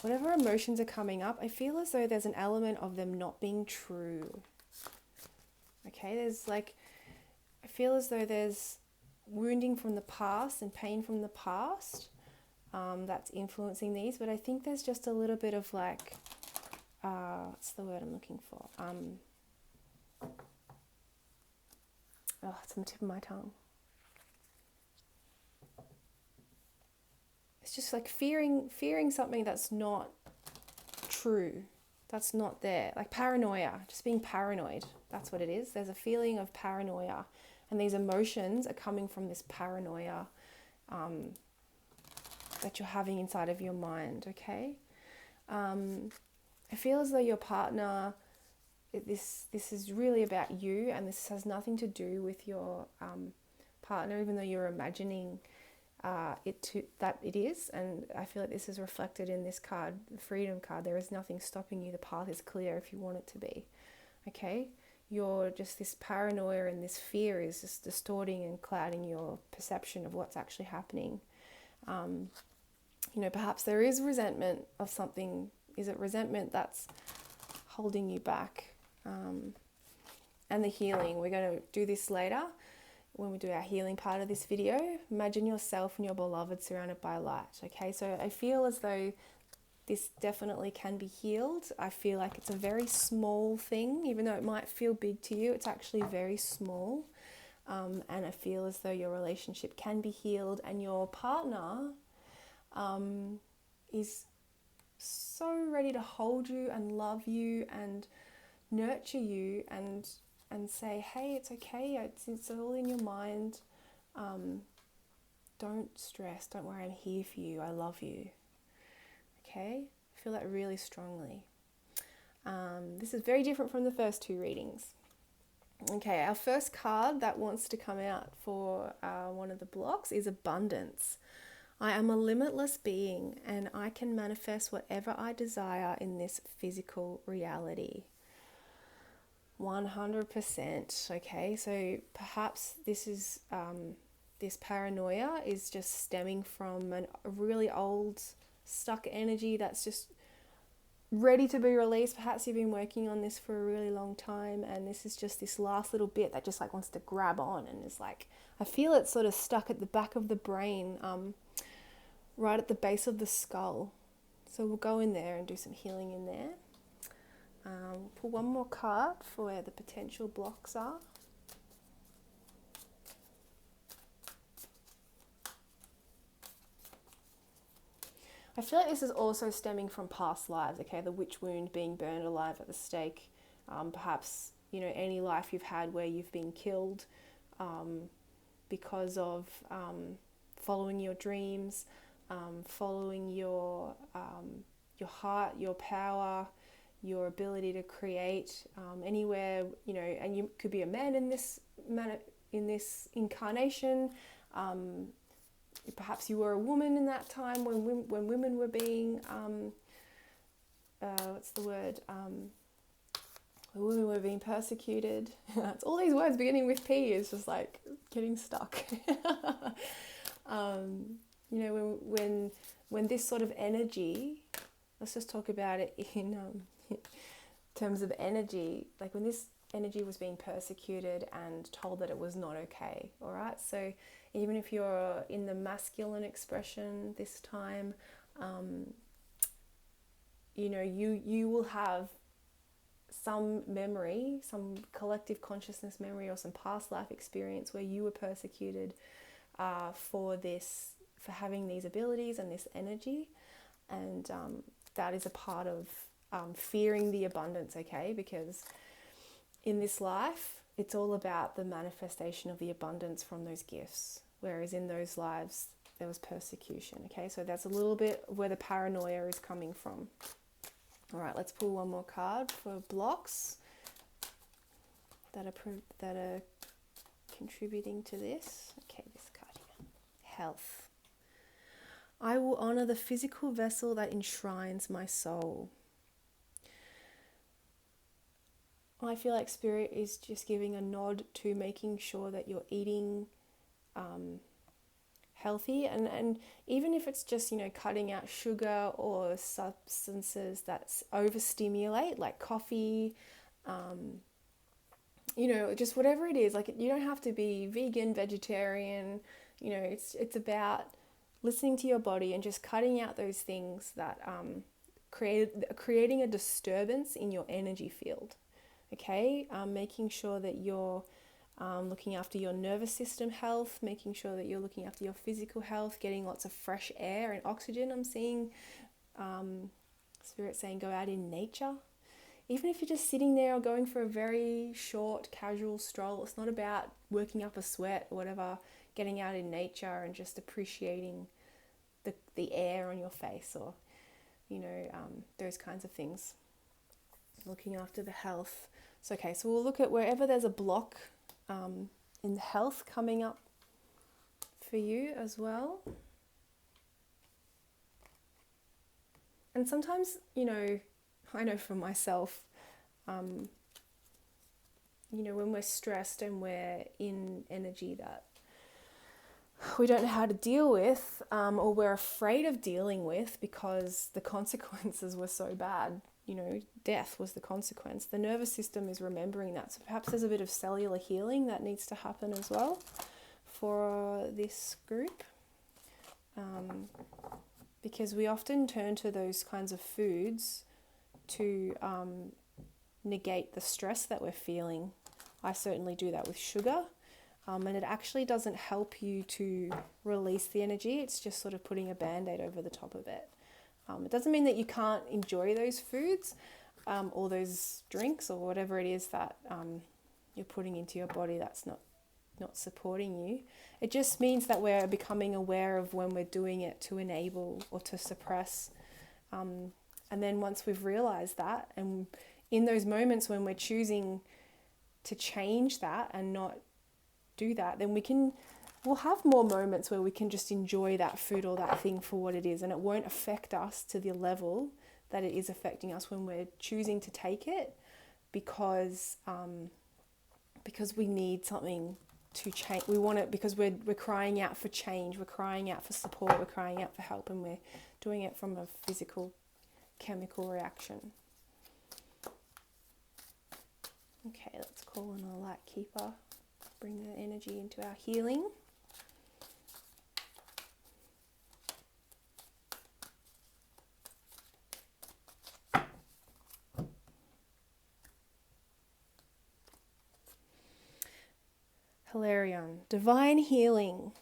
Whatever emotions are coming up, I feel as though there's an element of them not being true. Okay, I feel as though there's wounding from the past and pain from the past that's influencing these, but I think there's just a little bit of what's the word I'm looking for? It's on the tip of my tongue. It's just like fearing something that's not true, that's not there. Like paranoia, just being paranoid. That's what it is. There's a feeling of paranoia, and these emotions are coming from this paranoia that you're having inside of your mind. Okay, I feel as though your partner, this is really about you, and this has nothing to do with your partner, even though you're imagining that it is. And I feel like this is reflected in this card, the Freedom card. There is nothing stopping you. The path is clear if you want it to be. Okay, you're just, this paranoia and this fear is just distorting and clouding your perception of what's actually happening. Perhaps there is resentment of something. Is it resentment that's holding you back? And the healing, we're going to do this later when we do our healing part of this video. Imagine yourself and your beloved surrounded by light. Okay, so I feel as though this definitely can be healed. I feel like it's a very small thing, even though it might feel big to you, it's actually very small. And I feel as though your relationship can be healed, and your partner is so ready to hold you and love you and nurture you and say, hey, it's okay, it's all in your mind. Don't stress, don't worry, I'm here for you, I love you. Okay, I feel that really strongly. This is very different from the first two readings. Okay, our first card that wants to come out for one of the blocks is Abundance. I am a limitless being, and I can manifest whatever I desire in this physical reality. 100%. Okay, so perhaps this is this paranoia is just stemming from a really old stuck energy that's just ready to be released. Perhaps you've been working on this for a really long time, and this is just this last little bit that just like wants to grab on, and is like, I feel it's sort of stuck at the back of the brain, right at the base of the skull. So we'll go in there and do some healing in there. Pull one more card for where the potential blocks are. I feel like this is also stemming from past lives, okay? The witch wound, being burned alive at the stake. Perhaps, any life you've had where you've been killed because of following your dreams, following your heart, your power, your ability to create anywhere, and you could be a man in this incarnation. Perhaps you were a woman in that time when women were being, women were being persecuted. It's all these words beginning with P is just like getting stuck. When this sort of energy, let's just talk about it in terms of energy, like when this energy was being persecuted and told that it was not okay, all right? So even if you're in the masculine expression this time, you will have some memory, some collective consciousness memory, or some past life experience where you were persecuted for having these abilities and this energy, and that is a part of fearing the abundance, okay? Because in this life, it's all about the manifestation of the abundance from those gifts, whereas in those lives, there was persecution, okay? So that's a little bit where the paranoia is coming from. All right, let's pull one more card for blocks that are contributing to this. Okay, this card here. Health. I will honor the physical vessel that enshrines my soul. I feel like Spirit is just giving a nod to making sure that you're eating healthy, and even if it's just, cutting out sugar or substances that overstimulate, like coffee, just whatever it is. Like, you don't have to be vegan, vegetarian, it's about listening to your body and just cutting out those things that creating a disturbance in your energy field. Okay, making sure that you're looking after your nervous system health, making sure that you're looking after your physical health, getting lots of fresh air and oxygen. I'm seeing Spirit saying go out in nature. Even if you're just sitting there or going for a very short, casual stroll, it's not about working up a sweat or whatever. Getting out in nature and just appreciating the air on your face, or, those kinds of things. Looking after the health. So, okay, so we'll look at wherever there's a block in the health coming up for you as well. And sometimes, I know for myself, when we're stressed and we're in energy that we don't know how to deal with, or we're afraid of dealing with because the consequences were so bad, death was the consequence. The nervous system is remembering that. So perhaps there's a bit of cellular healing that needs to happen as well for this group. Because we often turn to those kinds of foods to negate the stress that we're feeling. I certainly do that with sugar. And it actually doesn't help you to release the energy. It's just sort of putting a band-aid over the top of it. It doesn't mean that you can't enjoy those foods or those drinks or whatever it is that you're putting into your body that's not supporting you. It just means that we're becoming aware of when we're doing it to enable or to suppress. And then once we've realized that, and in those moments when we're choosing to change that and not do that, then we'll have more moments where we can just enjoy that food or that thing for what it is, and it won't affect us to the level that it is affecting us when we're choosing to take it, because we need something to change. We want it because we're crying out for change, we're crying out for support, we're crying out for help, and we're doing it from a physical chemical reaction. Okay, let's call on our light keeper. Bring the energy into our healing. Hilarion, divine healing.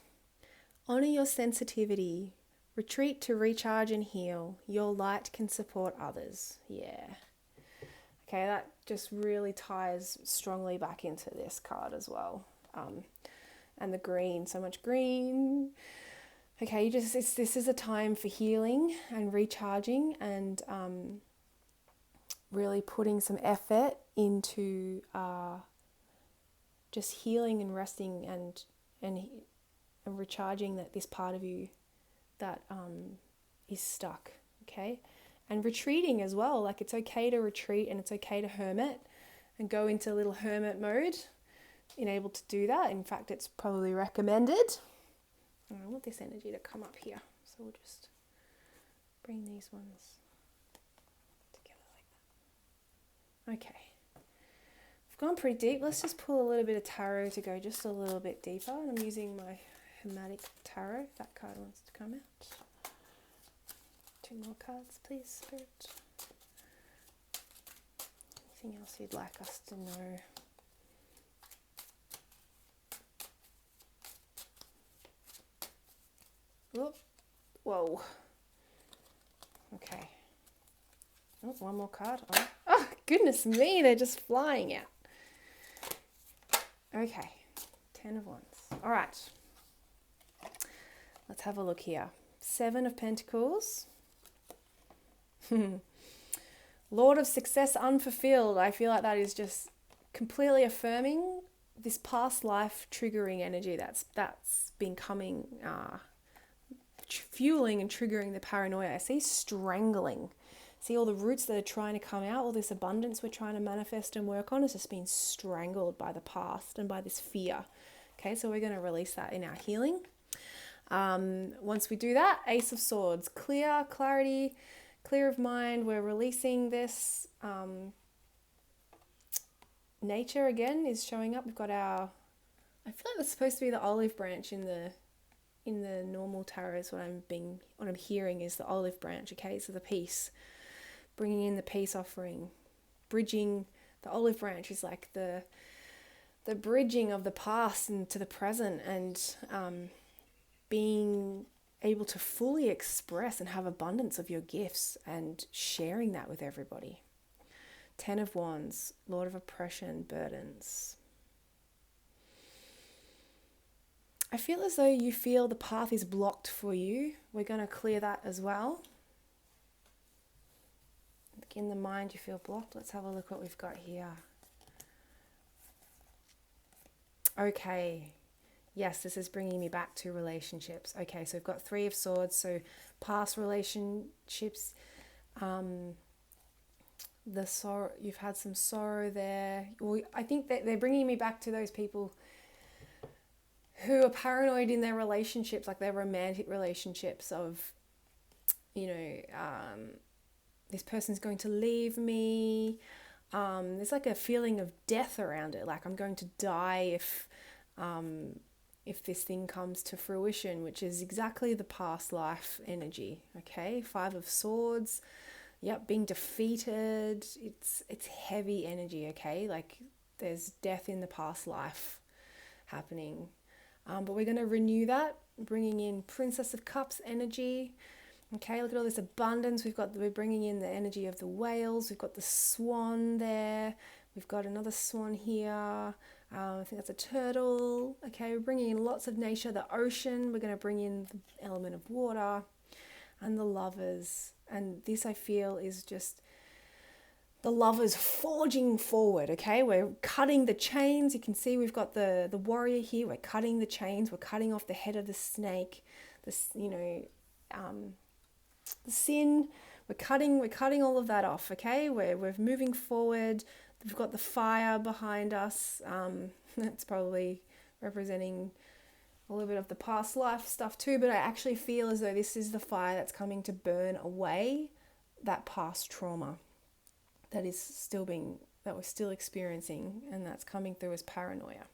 Honor your sensitivity. Retreat to recharge and heal. Your light can support others. Yeah. Okay, that just really ties strongly back into this card as well. And the green, so much green. Okay, this is a time for healing and recharging, and really putting some effort into just healing and resting and recharging this part of you that is stuck. Okay. And retreating as well, like it's okay to retreat and it's okay to hermit and go into a little hermit mode, able to do that. In fact, it's probably recommended. I want this energy to come up here, so we'll just bring these ones together like that. Okay, I've gone pretty deep. Let's just pull a little bit of tarot to go just a little bit deeper. I'm using my Hermetic tarot, if that card wants to come out. 2 more cards, please, Spirit. anything else you'd like us to know? Whoop. Whoa. Okay. Oh, one more card. Oh, goodness me, they're just flying out. Okay. 10 of Wands. All right. Let's have a look here. 7 of Pentacles. Lord of Success Unfulfilled. I feel like that is just completely affirming this past life triggering energy that's been coming, fueling and triggering the paranoia. I see strangling. See all the roots that are trying to come out, all this abundance we're trying to manifest and work on is just being strangled by the past and by this fear. Okay, so we're going to release that in our healing. Once we do that, Ace of Swords, clarity, clear of mind. We're releasing this. Nature again is showing up. We've got our, I feel like that's supposed to be the olive branch in the normal tarot. Is what I'm hearing is the olive branch. Okay, so the peace, bringing in the peace offering, bridging. The olive branch is like the bridging of the past into the present, and being able to fully express and have abundance of your gifts and sharing that with everybody. 10 of Wands, Lord of Oppression, burdens. I feel as though you feel the path is blocked for you. We're going to clear that as well. In the mind you feel blocked. Let's have a look what we've got here. Okay. Yes, this is bringing me back to relationships. Okay, so we've got 3 of Swords, so past relationships. The sorrow, you've had some sorrow there. Well, I think that they're bringing me back to those people who are paranoid in their relationships, like their romantic relationships of, this person's going to leave me. There's like a feeling of death around it, like I'm going to die if this thing comes to fruition, which is exactly the past life energy. Okay, 5 of Swords. Yep, being defeated. It's heavy energy. Okay, like there's death in the past life happening. But we're going to renew that, bringing in Princess of Cups energy. Okay, look at all this abundance. We're bringing in the energy of the whales. We've got the swan there. We've got another swan here. I think that's a turtle. Okay, we're bringing in lots of nature. The ocean. We're going to bring in the element of water and the lovers. And this, I feel, is just the lovers forging forward. Okay, we're cutting the chains. You can see we've got the warrior here. We're cutting the chains. We're cutting off the head of the snake. This, the sin. We're cutting all of that off. Okay, we're moving forward. We've got the fire behind us. That's probably representing a little bit of the past life stuff too, but I actually feel as though this is the fire that's coming to burn away that past trauma that we're still experiencing, and that's coming through as paranoia.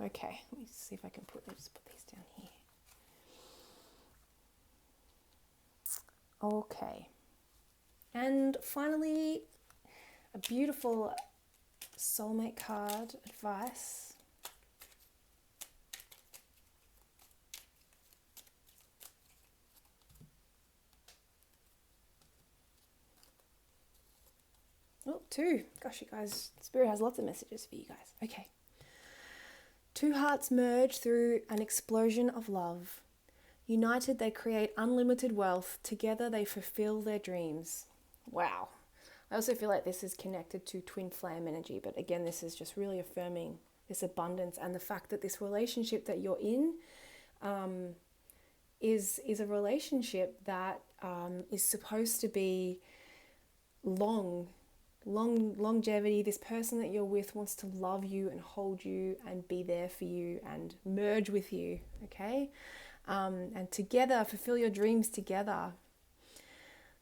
Okay, let me see if I can just put these down here. Okay. And finally, a beautiful soulmate card advice. Oh, 2. Gosh, you guys, Spirit has lots of messages for you guys. Okay. 2 hearts merge through an explosion of love. United, they create unlimited wealth. Together, they fulfill their dreams. Wow. I also feel like this is connected to twin flame energy, but again, this is just really affirming this abundance and the fact that this relationship that you're in is a relationship that is supposed to be longevity. This person that you're with wants to love you and hold you and be there for you and merge with you, okay? And together, fulfill your dreams together.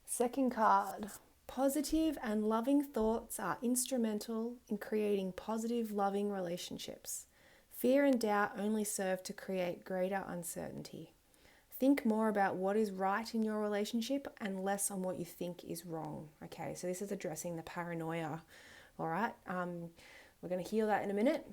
Second card. Positive and loving thoughts are instrumental in creating positive, loving relationships. Fear and doubt only serve to create greater uncertainty. Think more about what is right in your relationship and less on what you think is wrong. Okay, so this is addressing the paranoia All right, we're going to heal that in a minute.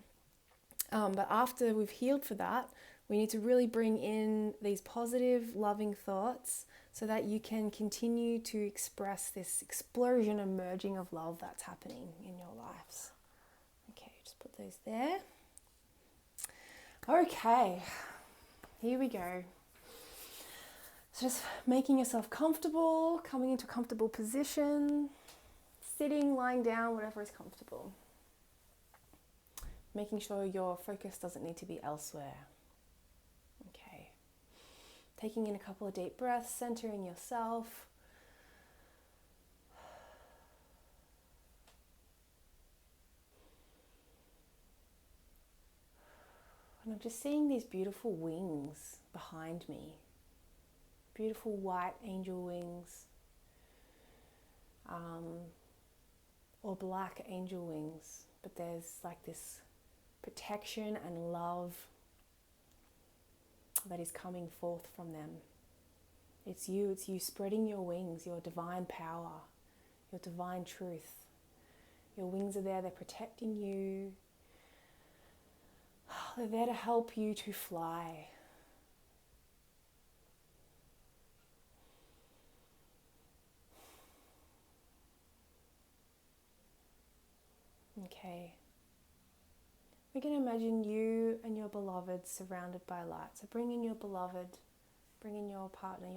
But after we've healed for that, we need to really bring in these positive, loving thoughts so that you can continue to express this explosion and merging of love that's happening in your lives. Okay, just put those there. Okay, here we go. So just making yourself comfortable, coming into a comfortable position, sitting, lying down, whatever is comfortable. Making sure your focus doesn't need to be elsewhere. Okay. Taking in a couple of deep breaths, centering yourself. And I'm just seeing these beautiful wings behind me. Beautiful white angel wings. Or black angel wings. But there's like this protection and love that is coming forth from them. It's you spreading your wings, your divine power, your divine truth. Your wings are there, they're protecting you. They're there to help you to fly. Okay. We're going to imagine you and your beloved surrounded by light. So bring in your beloved, bring in your partner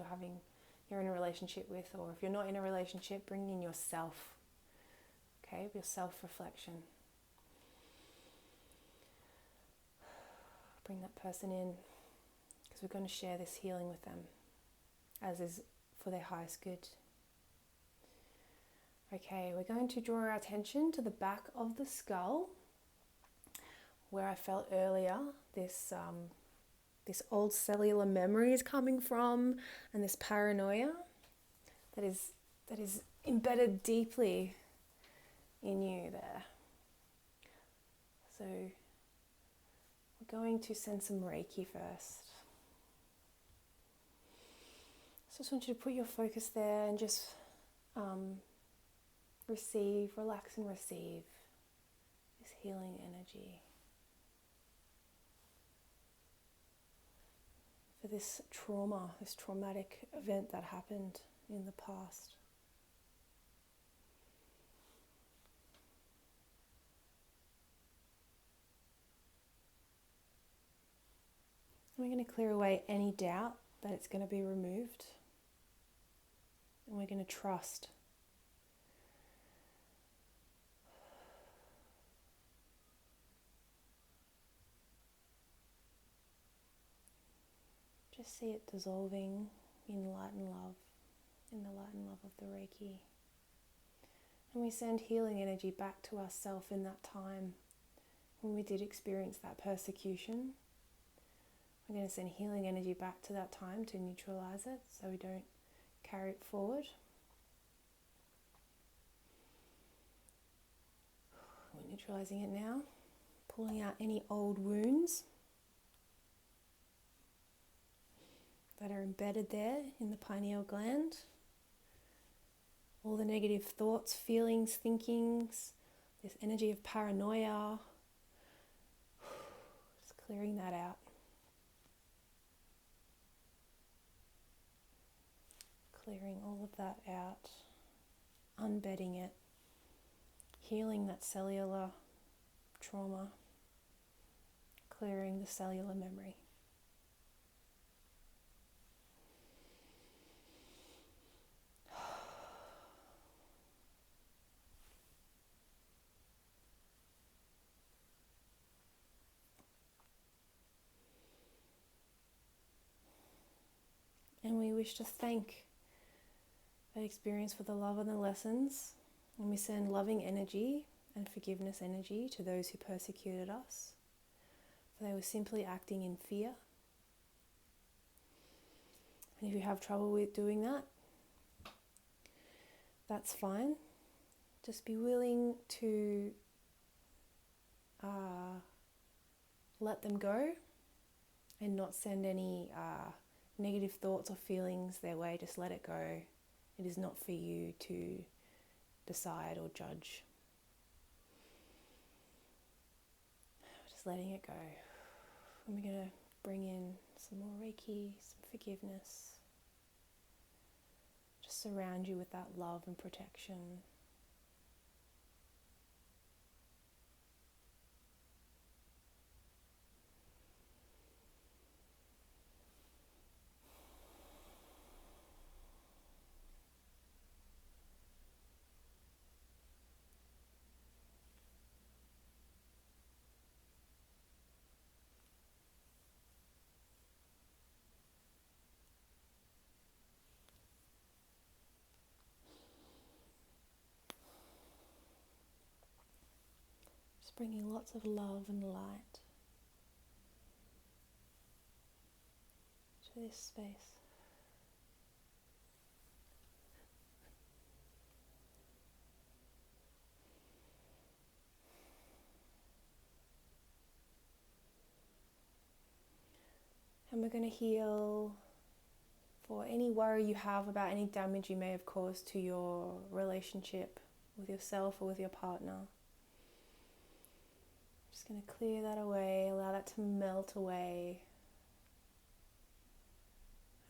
you're in a relationship with, or if you're not in a relationship, bring in yourself. Okay, your self-reflection. Bring that person in, because we're going to share this healing with them, as is for their highest good. Okay, we're going to draw our attention to the back of the skull, where I felt earlier this old cellular memory is coming from, and this paranoia that is embedded deeply in you there. So we're going to send some Reiki first. So I just want you to put your focus there and just relax and receive this healing energy. For this trauma, this traumatic event that happened in the past. And we're going to clear away any doubt that it's going to be removed. And we're going to trust. Just see it dissolving in light and love, in the light and love of the Reiki. And we send healing energy back to ourselves in that time when we did experience that persecution. We're going to send healing energy back to that time to neutralize it so we don't carry it forward. We're neutralizing it now, pulling out any old wounds that are embedded there in the pineal gland. All the negative thoughts, feelings, thinkings, this energy of paranoia. Just clearing that out. Clearing all of that out. Unbedding it. Healing that cellular trauma. Clearing the cellular memory. And we wish to thank that experience for the love and the lessons. And we send loving energy and forgiveness energy to those who persecuted us. For they were simply acting in fear. And if you have trouble with doing that, that's fine. Just be willing to let them go and not send any negative thoughts or feelings their way. Just let it go. It is not for you to decide or judge. just letting it go. And we're going to bring in some more Reiki, some forgiveness. Just surround you with that love and protection. Bringing lots of love and light to this space. And we're going to heal for any worry you have about any damage you may have caused to your relationship with yourself or with your partner. Just going to clear that away, allow that to melt away.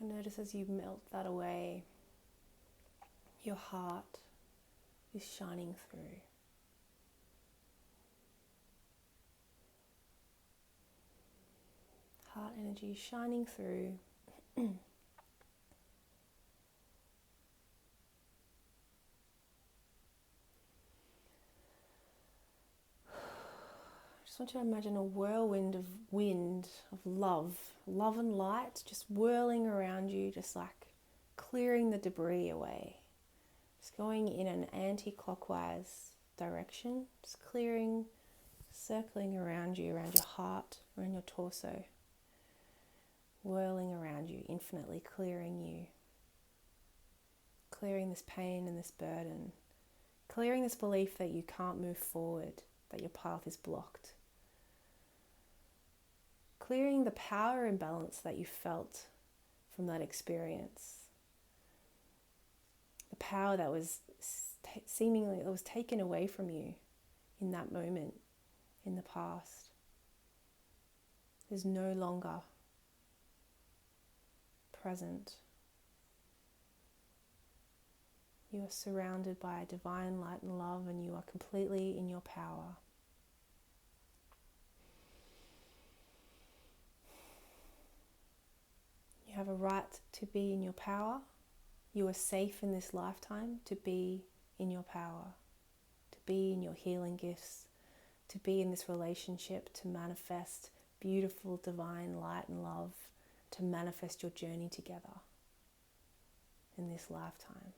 And notice as you melt that away, your heart is shining through. Heart energy is shining through. I want you to imagine a whirlwind of love and light just whirling around you, just like clearing the debris away. Just going in an anti-clockwise direction, just clearing, circling around you, around your heart, around your torso, whirling around you, infinitely clearing you, clearing this pain and this burden, clearing this belief that you can't move forward, that your path is blocked. Clearing the power imbalance that you felt from that experience. The power that was seemingly that was taken away from you in that moment in the past is no longer present. You are surrounded by divine light and love, and you are completely in your power. You have a right to be in your power. You are safe in this lifetime to be in your power, to be in your healing gifts, to be in this relationship, to manifest beautiful divine light and love, to manifest your journey together in this lifetime.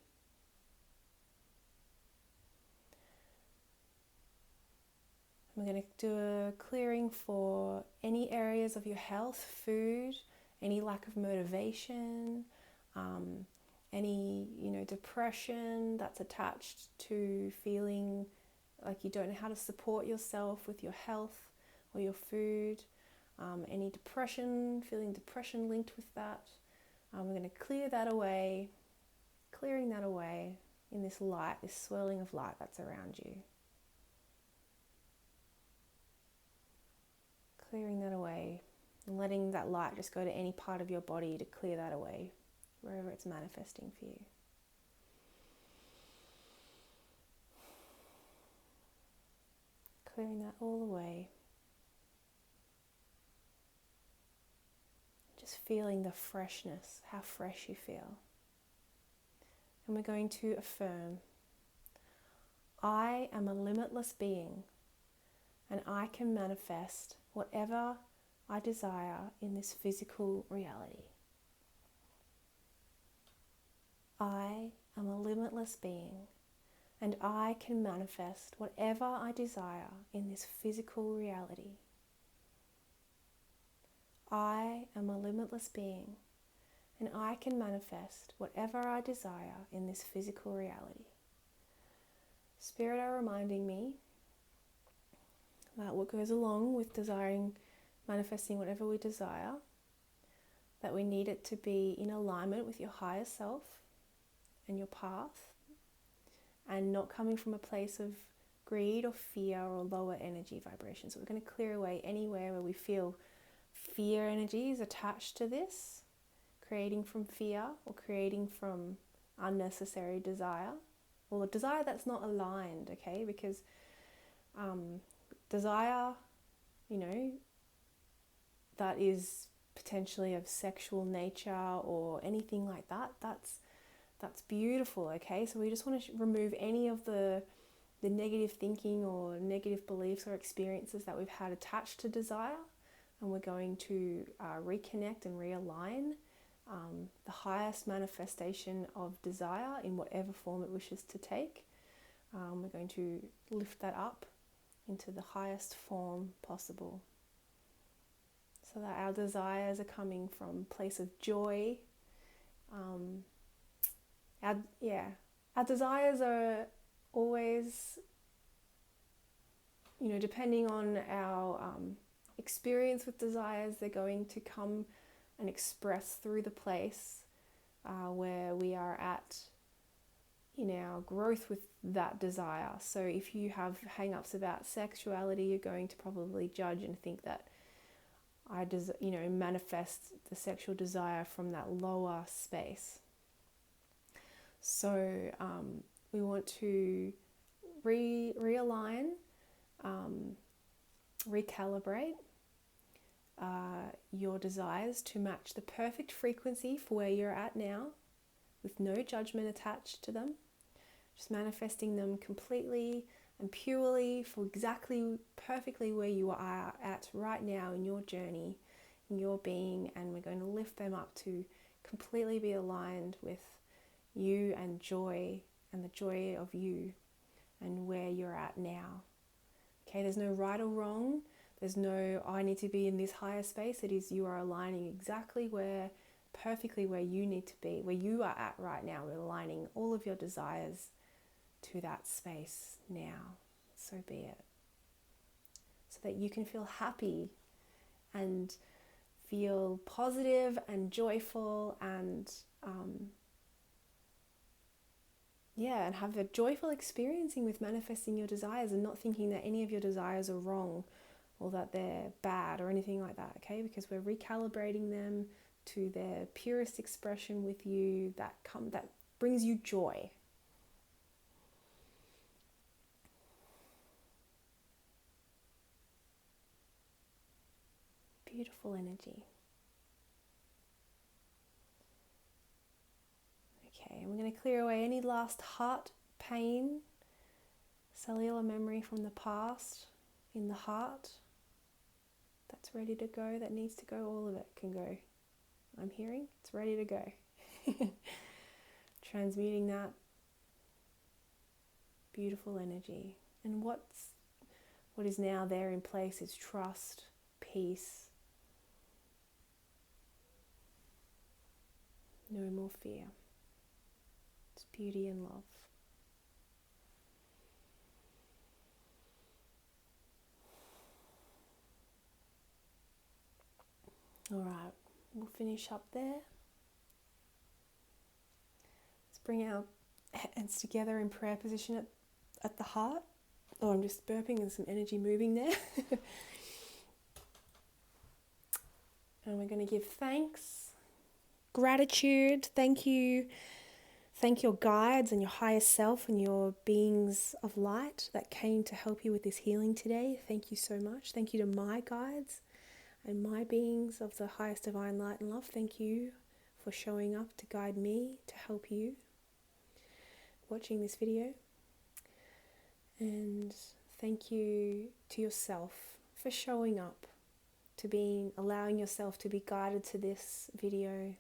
We're going to do a clearing for any areas of your health, food, any lack of motivation, any depression that's attached to feeling like you don't know how to support yourself with your health or your food, any depression, feeling depression linked with that. We're going to clear that away, clearing that away in this light, this swirling of light that's around you. Clearing that away and letting that light just go to any part of your body to clear that away, wherever it's manifesting for you. Clearing that all away. Just feeling the freshness, how fresh you feel. And we're going to affirm, I am a limitless being, and I can manifest whatever I desire in this physical reality. I am a limitless being, and I can manifest whatever I desire in this physical reality. I am a limitless being, and I can manifest whatever I desire in this physical reality. Spirit are reminding me that what goes along with manifesting whatever we desire, that we need it to be in alignment with your higher self and your path, and not coming from a place of greed or fear or lower energy vibration. So we're going to clear away anywhere where we feel fear energies attached to this, creating from fear or creating from unnecessary desire, or desire that's not aligned, okay? Because desire, that is potentially of sexual nature or anything like that, that's beautiful, okay? So we just want to remove any of the negative thinking or negative beliefs or experiences that we've had attached to desire, and we're going to reconnect and realign the highest manifestation of desire in whatever form it wishes to take. We're going to lift that up into the highest form possible, so that our desires are coming from a place of joy. Our desires are always, depending on our experience with desires, they're going to come and express through the place where we are at in our growth with that desire. So if you have hang-ups about sexuality, you're going to probably judge and think that I manifest the sexual desire from that lower space. So we want to realign, recalibrate your desires to match the perfect frequency for where you're at now, with no judgment attached to them. Just manifesting them completely and purely for exactly perfectly where you are at right now in your journey, in your being, and we're going to lift them up to completely be aligned with you and joy and the joy of you and where you're at now. Okay, there's no right or wrong. There's no, I need to be in this higher space. It is you are aligning exactly perfectly where you need to be, where you are at right now. We're aligning all of your desires to that space now. So be it. So that you can feel happy and feel positive and joyful and and have a joyful experiencing with manifesting your desires, and not thinking that any of your desires are wrong or that they're bad or anything like that, okay? Because we're recalibrating them to their purest expression with you that brings you joy. Beautiful energy. Okay, and we're going to clear away any last heart pain, cellular memory from the past in the heart that's ready to go, that needs to go. All of it can go. I'm hearing it's ready to go. Transmuting that beautiful energy. And what is now there in place is trust, peace, no more fear. It's beauty and love. All right, we'll finish up there. Let's bring our hands together in prayer position at the heart. Oh, I'm just burping and some energy moving there. And we're going to give thanks, gratitude, thank you. Thank your guides and your higher self and your beings of light that came to help you with this healing today. Thank you so much. Thank you to my guides and my beings of the highest divine light and love. Thank you for showing up to guide me, to help you watching this video. And thank you to yourself for showing up, allowing yourself to be guided to this video,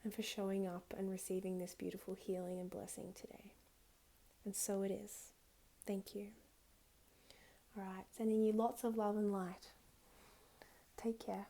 and for showing up and receiving this beautiful healing and blessing today. And so it is. Thank you. All right, sending you lots of love and light. Take care.